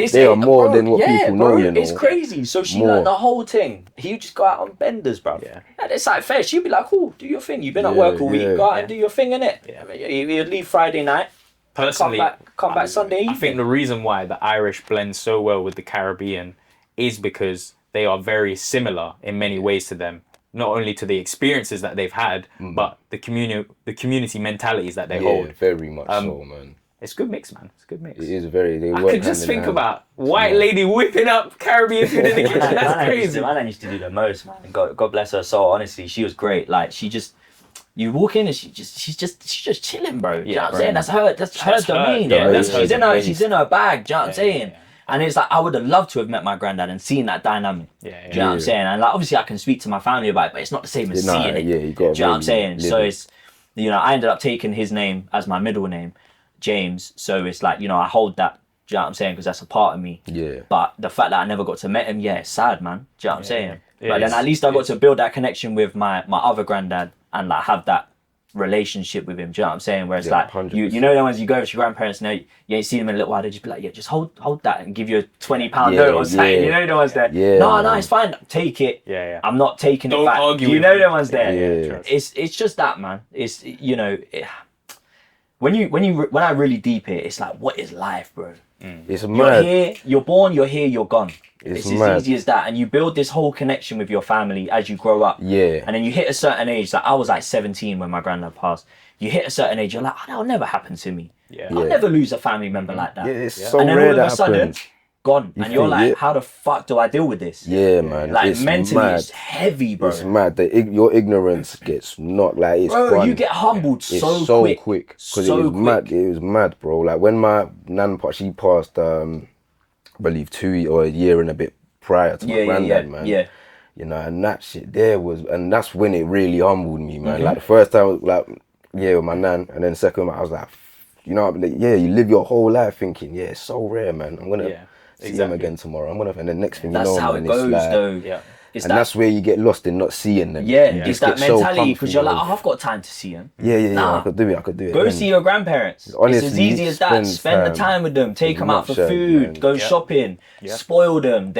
they are more than what people know. Bro, you know, it's crazy. So she like the whole thing. He would just go out on benders, bro. And it's like fair. She'd be like, "Cool, do your thing. You've been at work all week. Go out and do your thing, innit?" He'd leave Friday night. Personally, come back Sunday evening. I think the reason why the Irish blend so well with the Caribbean is because they are very similar in many ways to them. not only to the experiences that they've had, but the community mentalities that they Yeah, hold. very much so, man. It's a good mix, man. It's a good mix. It is very. They I work could just hand in think hand. about white lady whipping up Caribbean food in the kitchen. That's crazy. My nan used to do the most, man. God bless her soul. Honestly, she was great. Like she just, you walk in and she's just chilling, bro. Do you know what I'm saying? That's her domain. Yeah, bro. that's she's in her bag. Do you know what I'm saying? And it's like I would have loved to have met my granddad and seen that dynamic. Do you know what I'm saying? And like obviously I can speak to my family about it, but it's not the same as seeing it. Yeah, you got. Do you know what I'm saying? So it's, I ended up taking his name as my middle name, James. So it's like, I hold that. Do you know what I'm saying? Because that's a part of me. Yeah. But the fact that I never got to meet him, it's sad, man. Do you know what I'm saying? Yeah. But then at least I got to build that connection with my other granddad and like have that relationship with him. Do you know what I'm saying? Where it's like 100%. you know the ones you go with your grandparents, you ain't seen them in a little while, they just be like, yeah, just hold that and give you a £20 note or something. Yeah. You know the ones there. Yeah, No, it's fine. Take it. Yeah. I'm not taking Don't it back. argue You with know me. the ones there. Yeah. It's just that, man. It's when I really deep it, it's like, what is life, bro? It's You're mad. here, you're born, you're here, you're gone. It's as mad. easy as that. And you build this whole connection with your family as you grow up. Yeah. And then you hit a certain age, like I was like 17 when my granddad passed. You hit a certain age, you're like, that'll never happen to me. Yeah. I'll never lose a family member like that. Yeah, it's so And then rare all of a that sudden, happens. gone. And you're think, like, yeah. how the fuck do I deal with this? Yeah, man. Like it's mentally, mad. it's heavy, bro. It's mad. Your ignorance gets knocked like it's Bro, gone. you get humbled It's so quick. because So it was quick. mad. It was mad, bro. Like when my nan she passed, I believe 2 or a year and a bit prior to my granddad, man. Yeah. And that shit there was, and that's when it really humbled me, man. Mm-hmm. Like the first time, like with my nan, and then second, I was like, you live your whole life thinking, it's so rare, man. I'm gonna see them again tomorrow. And then next thing you That's know, how man, it goes, it's like, though. Yeah. It's and that's where you get lost in not seeing them. Yeah, You it's just that get so mentality because comfy you're like, with- I've got time to see him. Yeah, Nah. I could do it. Go And see your grandparents. Honestly, it's as easy as that. Spend the time with them. Take them out for Nutshell, food. man. Go shopping. Spoil them.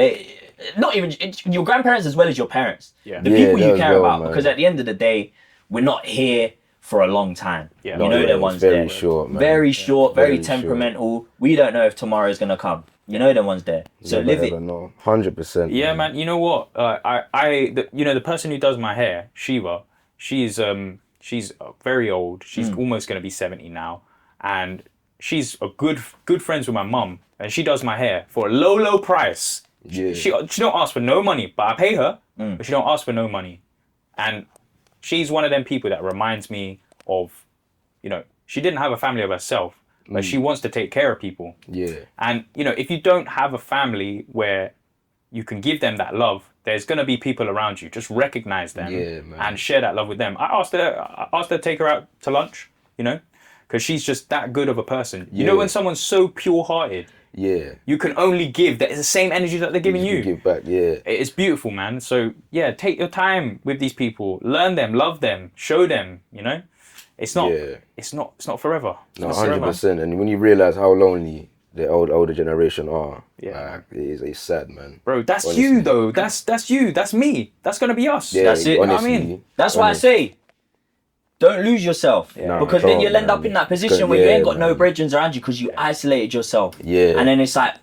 Not even your grandparents as well as your parents. Yeah. The Yeah, people you that care as well, about. man. Because at the end of the day, we're not here for a long time. Yeah. You No, know yeah, the it's ones very there. short, man. Very short. Very Very short. temperamental. We don't know if tomorrow is gonna come. You know the ones there. So live it. 100%. Yeah, man. You know what? The person who does my hair, Shiva, she's very old. She's almost gonna be 70 now, and she's a good friends with my mum, and she does my hair for a low price. Yeah. She don't ask for no money, but I pay her, but she don't ask for no money, and she's one of them people that reminds me of, she didn't have a family of herself, but she wants to take care of people. Yeah. And, if you don't have a family where you can give them that love, there's going to be people around you. Just recognize them and share that love with them. I asked her to take her out to lunch, because she's just that good of a person. You know when someone's so pure-hearted, Yeah. you can only give. That is the same energy that they're giving you. Give back, yeah. It's beautiful, man. So, take your time with these people. Learn them, love them, show them, It's not it's not forever. It's No, not forever. 100%. And when you realize how lonely the older generation are, Yeah. it's sad, man. Bro, that's Honestly. you though. That's you. That's me. That's gonna be us. Yeah, That's it. Honestly, I mean, That's why I say, don't lose yourself. No, Because then don't, you'll end up man. in that position Good- where you yeah, ain't got no man. brethren around you because you isolated yourself. Yeah. And then it's like,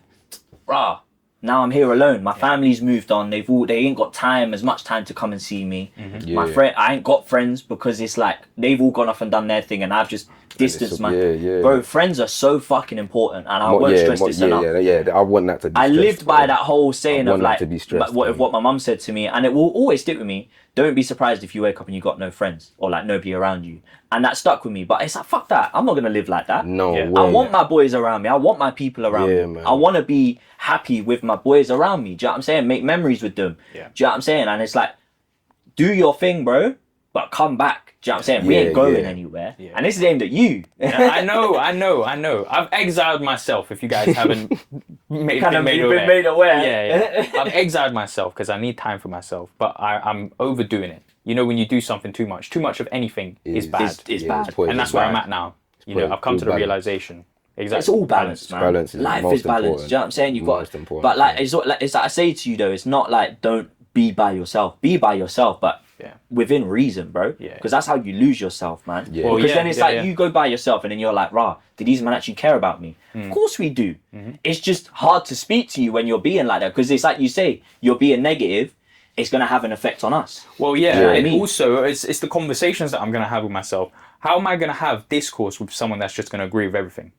rah, now I'm here alone. My family's moved on. They ain't got as much time to come and see me. My Yeah. I ain't got friends because it's like they've all gone off and done their thing and I've just distanced man. yeah. Bro, friends are so fucking important and I won't stress this enough. Yeah. I want that to be I stressed, lived by bro. that whole saying I of want that like to be stressed, man. what my mum said to me, and it will always stick with me. Don't be surprised if you wake up and you got no friends or like nobody around you, and that stuck with me. But it's like fuck that. I'm not gonna live like that. No Yeah. way. I want my boys around me. I want my people around Yeah, me. man. I want to be happy with my boys around me. Do you know what I'm saying? Make memories with them. Yeah. Do you know what I'm saying? And it's like, do your thing, bro, but come back. Do you know what I'm saying? We Yeah, ain't going yeah. anywhere. Yeah. And this is aimed at you. I know. I've exiled myself. If you guys haven't made made aware. Yeah. I've exiled myself because I need time for myself. But I'm overdoing it. When you do something too much of anything is bad. It's Yeah, bad. it's poison. And that's where I'm at now. poison. I've come to the Balance. realization. Exactly. It's all balance, man. Balance is Life most is balance. important. Do you know what I'm saying? You've got, Most important, but like yeah. it's like I say to you though, it's not like don't be by yourself. Be by yourself, but Yeah. within reason, bro. Yeah. Because that's how you lose yourself, man. Yeah. Well, Because yeah, then it's yeah, like yeah. you go by yourself, and then you're like, rah, do these men actually care about me? Of course we do. It's just hard to speak to you when you're being like that, because it's like you say, you're being negative. it's going to have an effect on us. Well, yeah, Yeah. and also it's the conversations that I'm going to have with myself. How am I going to have discourse with someone that's just going to agree with everything?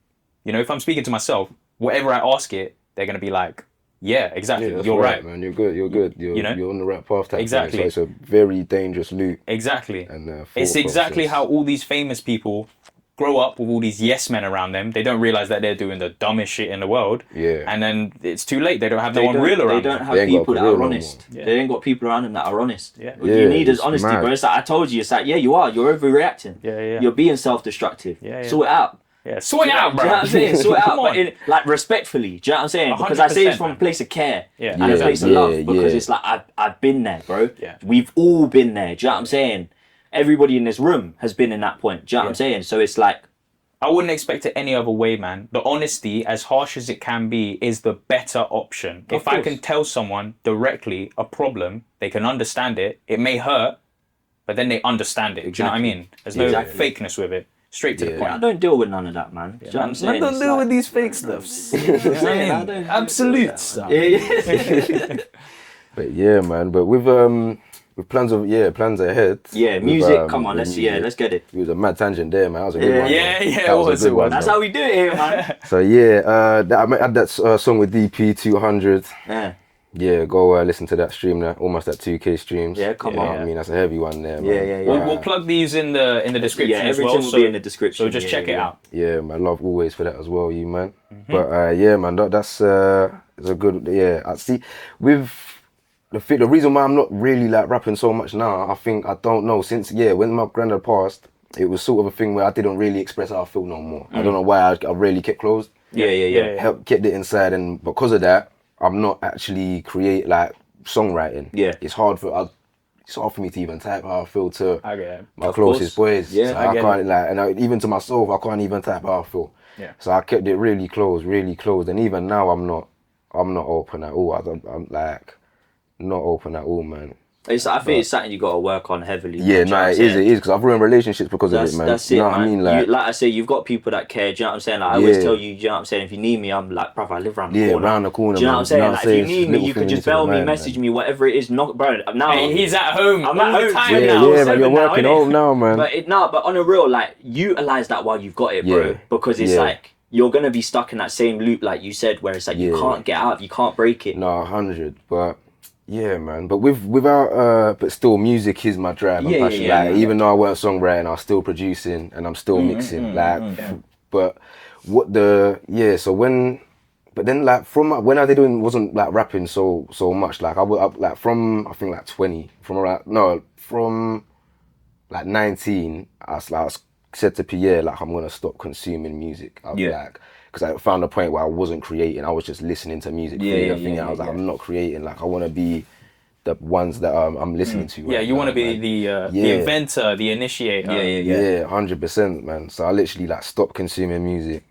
You know, if I'm speaking to myself, whatever I ask it, they're going to be like, yeah, exactly, that's you're right. man. You're good. You're You know? you're on the right path. Type Exactly. thing. So it's a very dangerous loop. Exactly. And It's thought exactly process. how all these famous people grow up with all these yes men around them. They don't realize that they're doing the dumbest shit in the world. Yeah. And then it's too late. They don't have no one real around They don't them. have They ain't got people a that career are no honest. more. Yeah. They ain't got people around them that are honest. Yeah. What Yeah, you need is it's honesty, mad. bro. It's like I told you. It's like, yeah, you are. You're overreacting. Yeah. You're being self-destructive. Yeah. Sort it out. Yeah, sort it out, Do bro. you know what I'm saying? Sort it out, Come but on. in, like respectfully. Do you know what I'm saying? Because I say it's 100%, from a man. place of care Yeah. and a Yeah, place of yeah, love. Because yeah. it's like I've been there, bro. Yeah. We've all been there. Do you know what I'm saying? Everybody in this room has been in that point. Do you know what I'm saying? So it's like, I wouldn't expect it any other way, man. The honesty, as harsh as it can be, is the better option. If I course. can tell someone directly a problem, they can understand it. It may hurt, but then they understand it. Do you know what I mean? There's no Exactly. fakeness with it. Straight to the Yeah. point. I don't deal with none of that, man. Do you know what I'm saying? don't It's deal like- with these fake stuffs. You know what I'm saying? I don't- Absolute stuff. Yeah. But yeah, man. But with plans ahead. Yeah, with, music. Come on, with let's music. let's get it. It was a mad tangent there, man. That was a good Yeah. one. Yeah, though. yeah, That it was a was, good it one, was. That's though. how we do it here, man. So yeah, I had that song with DP 200. Yeah. Yeah, go listen to that stream there. Almost at 2K streams. Yeah, come You know on. what I mean, that's a heavy one there, man. Yeah. We'll plug these in the description Yeah, as everything well. will So, be in the description. so just Yeah, check it yeah. out. Yeah, man. Love always for that as well, you man. Mm-hmm. But yeah, man. That's it's a good. Yeah, I see. With the reason why I'm not really like rapping so much now, I don't know. Since when my granddad passed, it was sort of a thing where I didn't really express how I feel no more. I don't know why I really kept closed. Yeah. Kept it inside, and because of that, I'm not actually songwriting. Yeah. It's hard for me to even type how I feel to I get it. my Of closest course. boys. Yeah, So I I get can't even to myself, I can't even type how I feel. Yeah. So I kept it really close, and even now I'm not open at all. I'm like not open at all, man. I think it's something you got to work on heavily. Yeah, man, do you know what I'm it saying? is because I've ruined relationships because of it, man. That's you it, know man. what I mean? Like I say, you've got people that care. Do you know what I'm saying? Like, I always Yeah. tell you, do you know what I'm saying? If you need me, I'm like, brother, I live around the corner. round the corner. Do you know man. what I'm saying? You know Like, if you It's need me, little you could things just to the bell me, man, message man. me, whatever it is. Not, bro. Now Hey, he's at home. I'm all at the home. time Yeah, now. man, seven you're now, working innit? home now, man. But on a real, like, utilize that while you've got it, bro. Yeah. Because it's Yeah. like you're gonna be stuck in that same loop, like you said, where it's like you Yeah. can't get out, you can't break it. No, 100. But yeah, man. But but still, music is my drive. I'm Yeah, passionate. yeah, Like, yeah. even though I weren't songwriting, I'm still producing and I'm still mixing. But so but then like from when I did doing wasn't like rapping so much. Like I was up like from I think like 20 from like 19. I said to Pierre like I'm gonna stop consuming music. I was Yeah. like. Because I found a point where I wasn't creating, I was just listening to music. I was like, I'm not creating. Like, I want to be the ones that I'm listening to. Yeah, right you now, want to be man. the inventor, the initiator. Yeah, 100%, man. So I literally like stopped consuming music,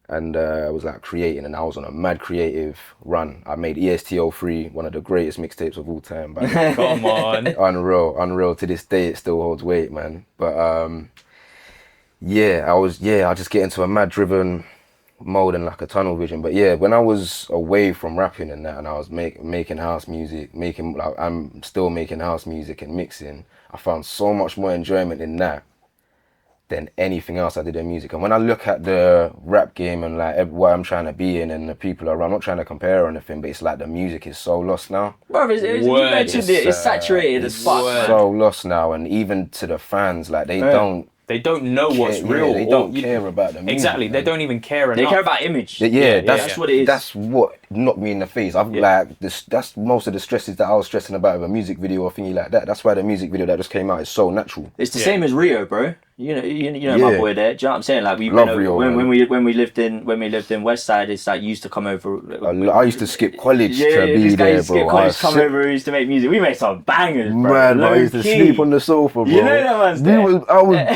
and I was like creating, and I was on a mad creative run. I made ESTO3, one of the greatest mixtapes of all time. But Come on. unreal. To this day, it still holds weight, man. But I just get into a mad driven mode and like a tunnel vision. But yeah, when I was away from rapping and that, and I was making house music, I'm still making house music and mixing, I found so much more enjoyment in that than anything else I did in music. And when I look at the rap game and like what I'm trying to be in and the people around, I'm not trying to compare or anything, but it's like the music is so lost now. Bro, you mentioned it, it's saturated as fuck, man. So lost now, and even to the fans, like they don't know what's real. they don't care about the music. Exactly, man. they don't even care enough. They care about image. That's what it is. That's what knocked me in the face. That's most of the stresses that I was stressing about with a music video or thingy like that. That's why the music video that just came out is so natural. It's the same as Rio, bro. You know my boy there. Do you know what I'm saying? Like Rio, when we lived in West Side, it's like you used to come over. I used to skip college to be this guy there, used to bro. skip college, come over, he used to make music. We made some bangers, bro. Man, but I used to Low-key. sleep on the sofa, bro. You know that man's there.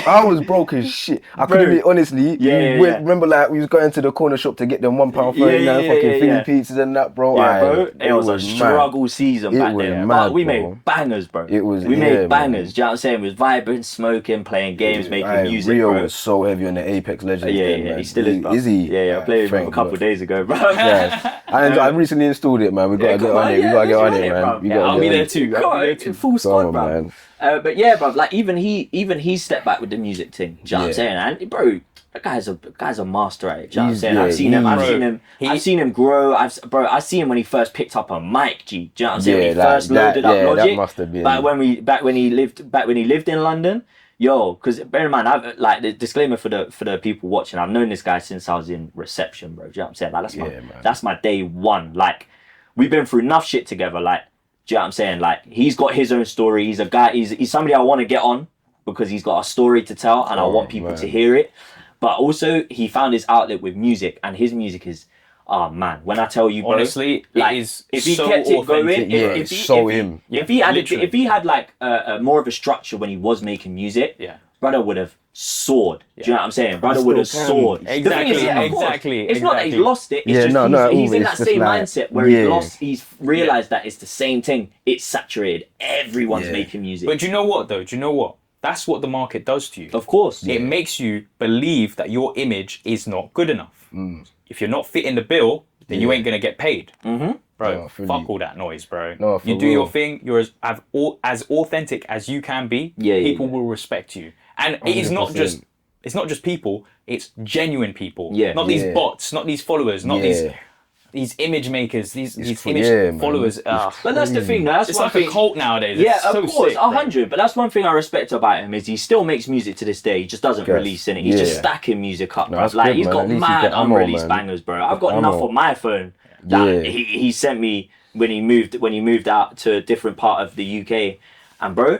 I was broke as shit. I couldn't be honestly. Remember, like we was going to the corner shop to get them £1.39 fucking Philly pizzas and that, bro. Yeah, bro. It was a mad. struggle season back then. Mad, But we bro. made bangers, bro. It was. We made bangers. Man. Do you know what I'm saying? We was vibing, smoking, playing games, making Aye, music, Rio bro. was so heavy on the Apex Legends. Yeah, game, yeah, man. he still is, bro. Is he? Yeah, I played with him a thank couple God. days ago, bro. Yes. I recently installed it, man. We gotta get on it. We gotta get on it, man. We Yeah, gotta I'll get be on there it. too. I'll be there too. Full squad, Come on, bro. man. But yeah, bro, like even he stepped back with the music thing. Do you know what I'm saying? And bro, that guy's a master at it. Do you know what I'm saying? I've seen him grow. I see him when he first picked up a mic. Do you know what I'm saying? When he first loaded up Logic. That must have been. Back when he lived in London. Yo, because bear in mind, I've like the disclaimer for the people watching. I've known this guy since I was in reception, bro. Do you know what I'm saying? Like that's my day one. Like we've been through enough shit together. Like, do you know what I'm saying? Like he's got his own story. He's a guy. He's somebody I want to get on because he's got a story to tell, and I want people to hear it. But also, he found his outlet with music, and his music is, oh man, when I tell you, bro, honestly, like, it is if he so kept it authentic. going, if he had like more of a structure when he was making music, brother would have soared. Do you know what I'm saying? Brother would have soared. Exactly, The thing is, exactly. It's not that he's lost it. It's he's in that same mindset where he's realized that it's the same thing. It's saturated. Everyone's making music. But do you know what though? Do you know what? That's what the market does to you. Of course. It makes you believe that your image is not good enough. If you're not fitting the bill, then you ain't going to get paid. Bro, fuck all that noise, bro. No, you do your thing. You're as authentic as you can be. People will respect you. And it is not just, it's not just people, it's genuine people. Not these bots, not these followers, not these image makers, these image followers. But that's the thing, that's it's one like thing. a cult nowadays. Yeah, it's of so course, sick, 100. But that's one thing I respect about him is he still makes music to this day. He just doesn't release in it. He's just stacking music up, bro. Like he's got mad unreleased bangers, bro. I've got enough on my phone that he sent me when he moved out to a different part of the UK, and bro.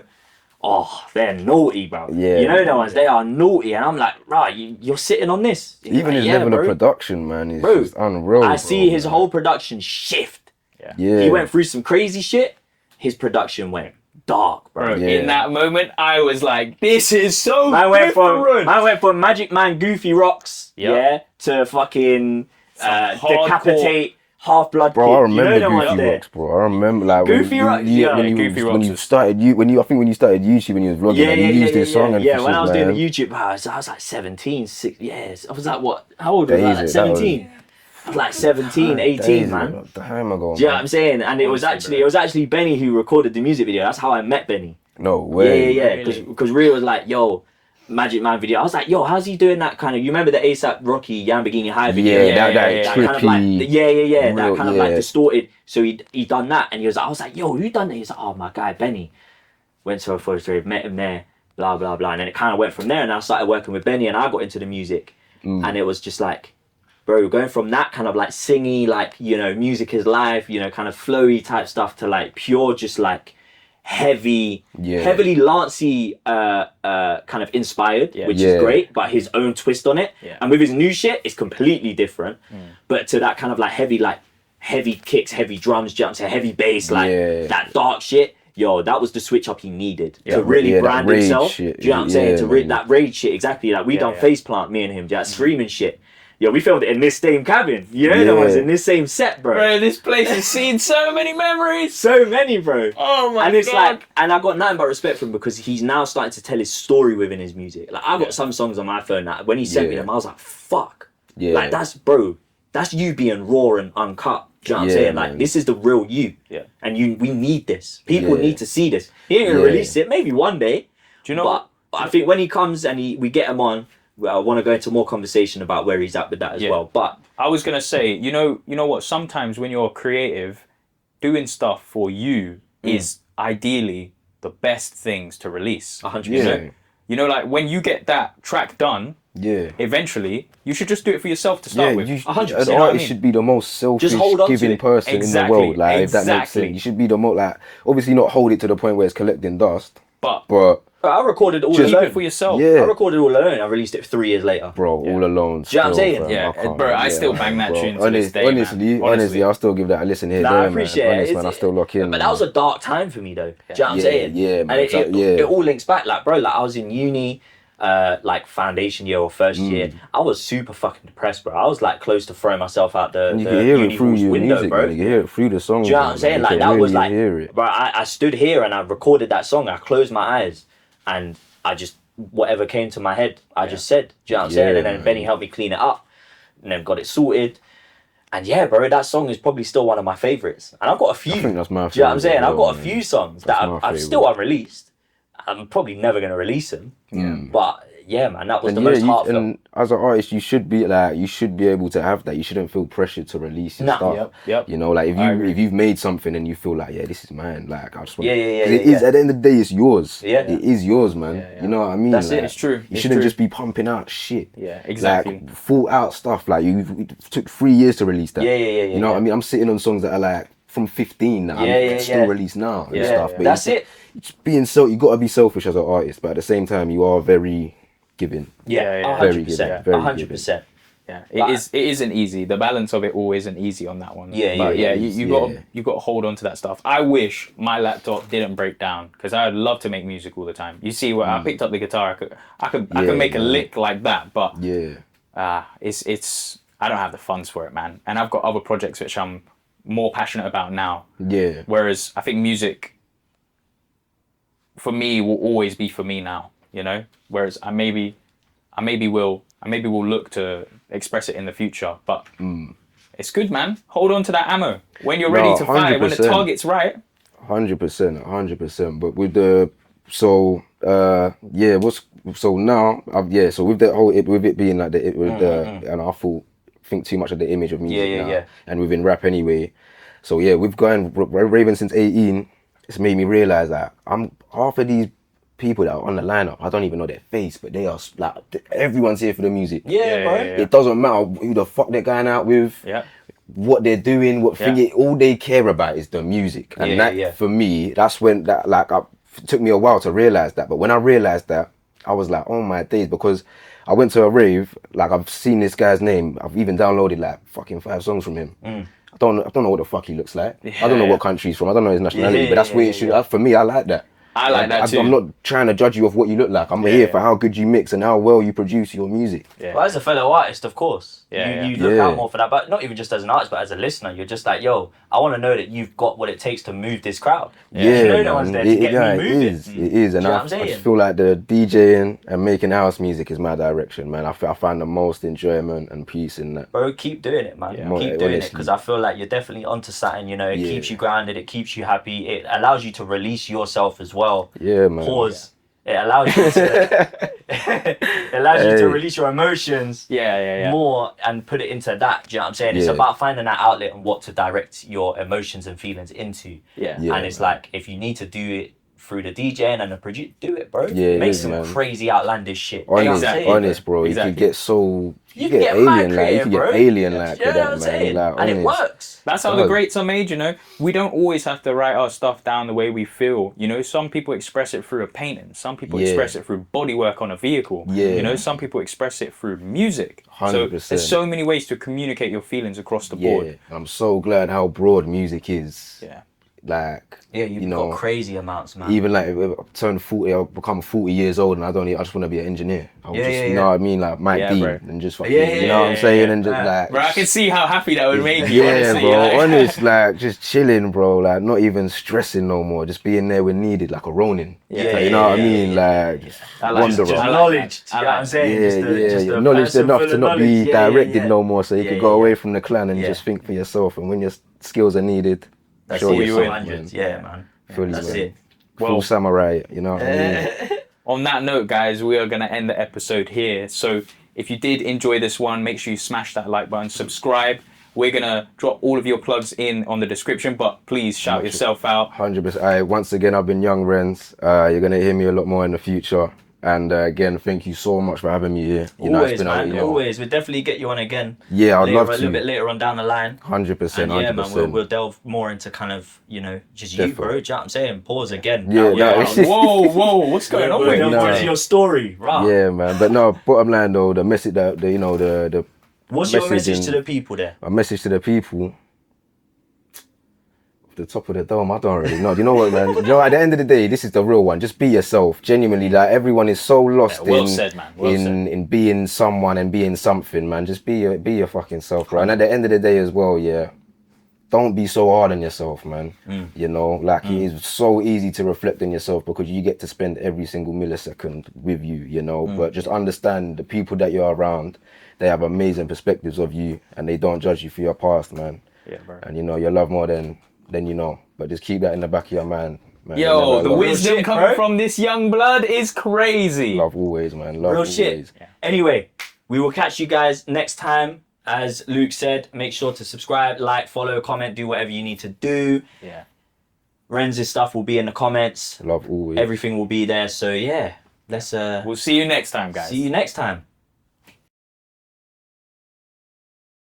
Oh, they're naughty, bro. Yeah, you know the ones, they are naughty. And I'm like, right, you're sitting on this. Even like, his level of production, man, is just unreal. I see his whole production shift. Yeah. He went through some crazy shit. His production went dark, bro. In that moment, I was like, this is so different. I went from Magic Man Goofy Rocks, to fucking Decapitate, Half-Blood Bro, I Kid. remember Goofy Rocks, bro. I remember like Goofy Rocks, when you started YouTube when you was vlogging and you used his song and when I was doing the YouTube, I was like 17, 6 years. I was like, what? How old was I? Like 17. I was like 17, 18, man. Time ago. Do you know what I'm saying? And it was actually Benny who recorded the music video. That's how I met Benny. No way. Yeah. Because Rio was like, yo, Magic Man video. I was like, yo, how's he doing that kind of? You remember the ASAP Rocky Lamborghini High video? That kind of like, real, that kind of like distorted. So he done that, and I was like, yo, who done that? He's like, oh, my guy Benny. Went to a photo rave, met him there, blah blah blah, and then it kind of went from there. And I started working with Benny, and I got into the music, and it was just like, bro, going from that kind of like singy, like music is life, kind of flowy type stuff to like pure, just like heavily Lancey kind of inspired, which is great, but his own twist on it. And with his new shit, it's completely different. But to that kind of like heavy kicks, heavy drums, jumps, heavy bass, like that dark shit. Yo, that was the switch up he needed to really brand himself. Shit. Do you know what I'm saying? That rage shit, exactly. Like we done Faceplant, me and him, that screaming shit. Yo, we filmed it in this same cabin. The ones in this same set, bro. Bro, this place has seen so many memories. So many, bro. Oh my god. And it's like, and I got nothing but respect for him because he's now starting to tell his story within his music. Like I got some songs on my phone that when he sent me them, I was like, fuck. Like that's you being raw and uncut. Do you know what I'm saying? Like this is the real you. And we need this. People need to see this. He ain't gonna release it, maybe one day. Do you know? But I think when he comes and we get him on, I want to go into more conversation about where he's at with that as well. But I was gonna say, you know what? Sometimes when you're creative, doing stuff for you is ideally the best things to release. 100%. You know, like when you get that track done, eventually you should just do it for yourself to start with. 100%. An artist should be the most selfish giving person in the world. Like if that makes sense, you should be the most like obviously not hold it to the point where it's collecting dust, but. I recorded all just alone. keep it for yourself. I recorded all alone. I released it 3 years later. Bro, all alone. Do you know what I'm saying? I still bang that tune to this day, honestly, I'll still give that a listen here. I appreciate it. Man, I still lock in. But that was a dark time for me, though. Do you know what I'm saying? Man, and it all links back. Like, bro, like I was in uni, like foundation year or first year. I was super fucking depressed, bro. I was like close to throwing myself out the you can hear it through your window, music, bro. man. You can hear it through the song. Do you know what I'm saying? Like that was like, bro. I stood here and I recorded that song. I closed my eyes and I just whatever came to my head, I just said. Do you know what I'm saying? And then Benny helped me clean it up, and then got it sorted. And yeah, bro, that song is probably still one of my favorites. And I've got a few. I think that's my favorite. Do you know what I'm saying? I've got a man. few songs that I've still unreleased. I'm probably never gonna release them. But yeah, man, that was the most heartfelt. And as an artist, you should be able to have that. You shouldn't feel pressured to release your stuff. Yep. You know, like if you've made something and you feel like, yeah, this is mine. Like I just want. It is at the end of the day, it's yours. Yeah. It is yours, man. Yeah. You know what I mean? That's like, it. It's true. You shouldn't just be pumping out shit. Yeah, exactly. Like thought out stuff. Like it took 3 years to release that. You know what I mean? I'm sitting on songs that are like from 15 that I'm still released now and stuff. But that's it. It's being you got to be selfish as an artist, but at the same time, you are very giving. Yeah, Very 100%. giving. Very 100%. Yeah, it isn't easy. The balance of it all isn't easy on that one. You got to hold on to that stuff. I wish my laptop didn't break down because I'd love to make music all the time. You see, where I picked up the guitar, I could make a lick like that, but it's I don't have the funds for it, man. And I've got other projects which I'm more passionate about now. Yeah. Whereas I think music for me will always be for me now, you know? Whereas I maybe will look to express it in the future, but it's good, man. Hold on to that ammo when you're ready to fire, when the target's right. 100%. But with the so now with the whole with it being like and I think too much of the image of music now, and within rap anyway. So yeah, we've gone Raven since 18. It's made me realize that I'm half of these people that are on the lineup, I don't even know their face, but they are like everyone's here for the music. Bro. It doesn't matter who the fuck they're going out with, what they're doing, all they care about is the music. And for me, that's when it took me a while to realize that. But when I realized that, I was like, oh my days, because I went to a rave, like I've seen this guy's name, I've even downloaded like fucking 5 songs from him. I don't know what the fuck he looks like. I don't know what country he's from. I don't know his nationality, but that's where it should. For me, I like that. I like that too. I'm not trying to judge you off what you look like. I'm here for how good you mix and how well you produce your music. Well, as a fellow artist, of course, you look out more for that. But not even just as an artist, but as a listener, you're just like, yo, I want to know that you've got what it takes to move this crowd. You know no one's there to get me moving. It is. And I just feel like the DJing and making house music is my direction, man. I find the most enjoyment and peace in that. Bro, keep doing it, man. Keep doing it, because I feel like you're definitely onto something, you know. It keeps you grounded, it keeps you happy, it allows you to release yourself as well. Yeah, man. Pause. It allows you to you to release your emotions more and put it into that. Do you know what I'm saying? It's about finding that outlet and what to direct your emotions and feelings into. And it's like, if you need to do it through the DJing and the produce, do it, bro. Make some crazy outlandish shit. Honest, bro. You can get so you can get alien like, you can get alien like with that, man. Like, and it works. That's how the greats are made, you know. We don't always have to write our stuff down the way we feel. You know, some people express it through a painting. Some people express it through bodywork on a vehicle. You know, some people express it through music. 100%. So there's so many ways to communicate your feelings across the board. I'm so glad how broad music is. Like, you've got crazy amounts, man. Even like, if I turn 40, I'll become 40 years old and I just want to be an engineer. You know what I mean? Like, Mike D, and just fucking, you know what I'm saying? And just like... Bro, I can see how happy that would make you, honestly. Bro, honest, like, just chilling, bro. Like, not even stressing no more. Just being there when needed, like a Ronin. You know what I mean? Like, wanderer. Just knowledge, you know what I'm saying? Knowledge enough to not be directed no more, so you can go away from the clan and just think for yourself. And when your skills are needed... That's all you in. Man. That's it. Full samurai, you know what I mean? On that note, guys, we are going to end the episode here. So if you did enjoy this one, make sure you smash that like button, subscribe. We're going to drop all of your plugs in on the description, but please shout yourself out. 100%. Once again, I've been Young Renz. You're going to hear me a lot more in the future. And again, thank you so much for having me here. Always, man. Always. We'll definitely get you on again. Yeah, I'd love to. A little bit later on down the line. 100%. 100%. Yeah, man. We'll delve more into kind of, you know, just you, bro. Do you know what I'm saying? Pause again. Whoa. What's going on with you? What's your story? Right. Yeah, man. But no, bottom line though, the message that, the what's your message to the people there? A message to the people. The top of the dome, I don't really know. Do you know what, man? You know, at the end of the day, this is the real one. Just be yourself. Genuinely, like, everyone is so lost in being someone and being something, man. Just be your fucking self, bro. And at the end of the day as well, don't be so hard on yourself, man. You know, like it is so easy to reflect on yourself because you get to spend every single millisecond with you, you know. But just understand the people that you're around, they have amazing perspectives of you and they don't judge you for your past, man. Yeah, bro. And you know, you love more than you know. But just keep that in the back of your mind. Man. Yo, the love, wisdom shit, coming bro. from this young blood is crazy. love always, man. Love Real always. shit. Anyway, we will catch you guys next time. As Luke said, make sure to subscribe, like, follow, comment, do whatever you need to do. Yeah. Renz's stuff will be in the comments. Love always. Everything will be there. So yeah, let's We'll see you next time, guys. see you next time.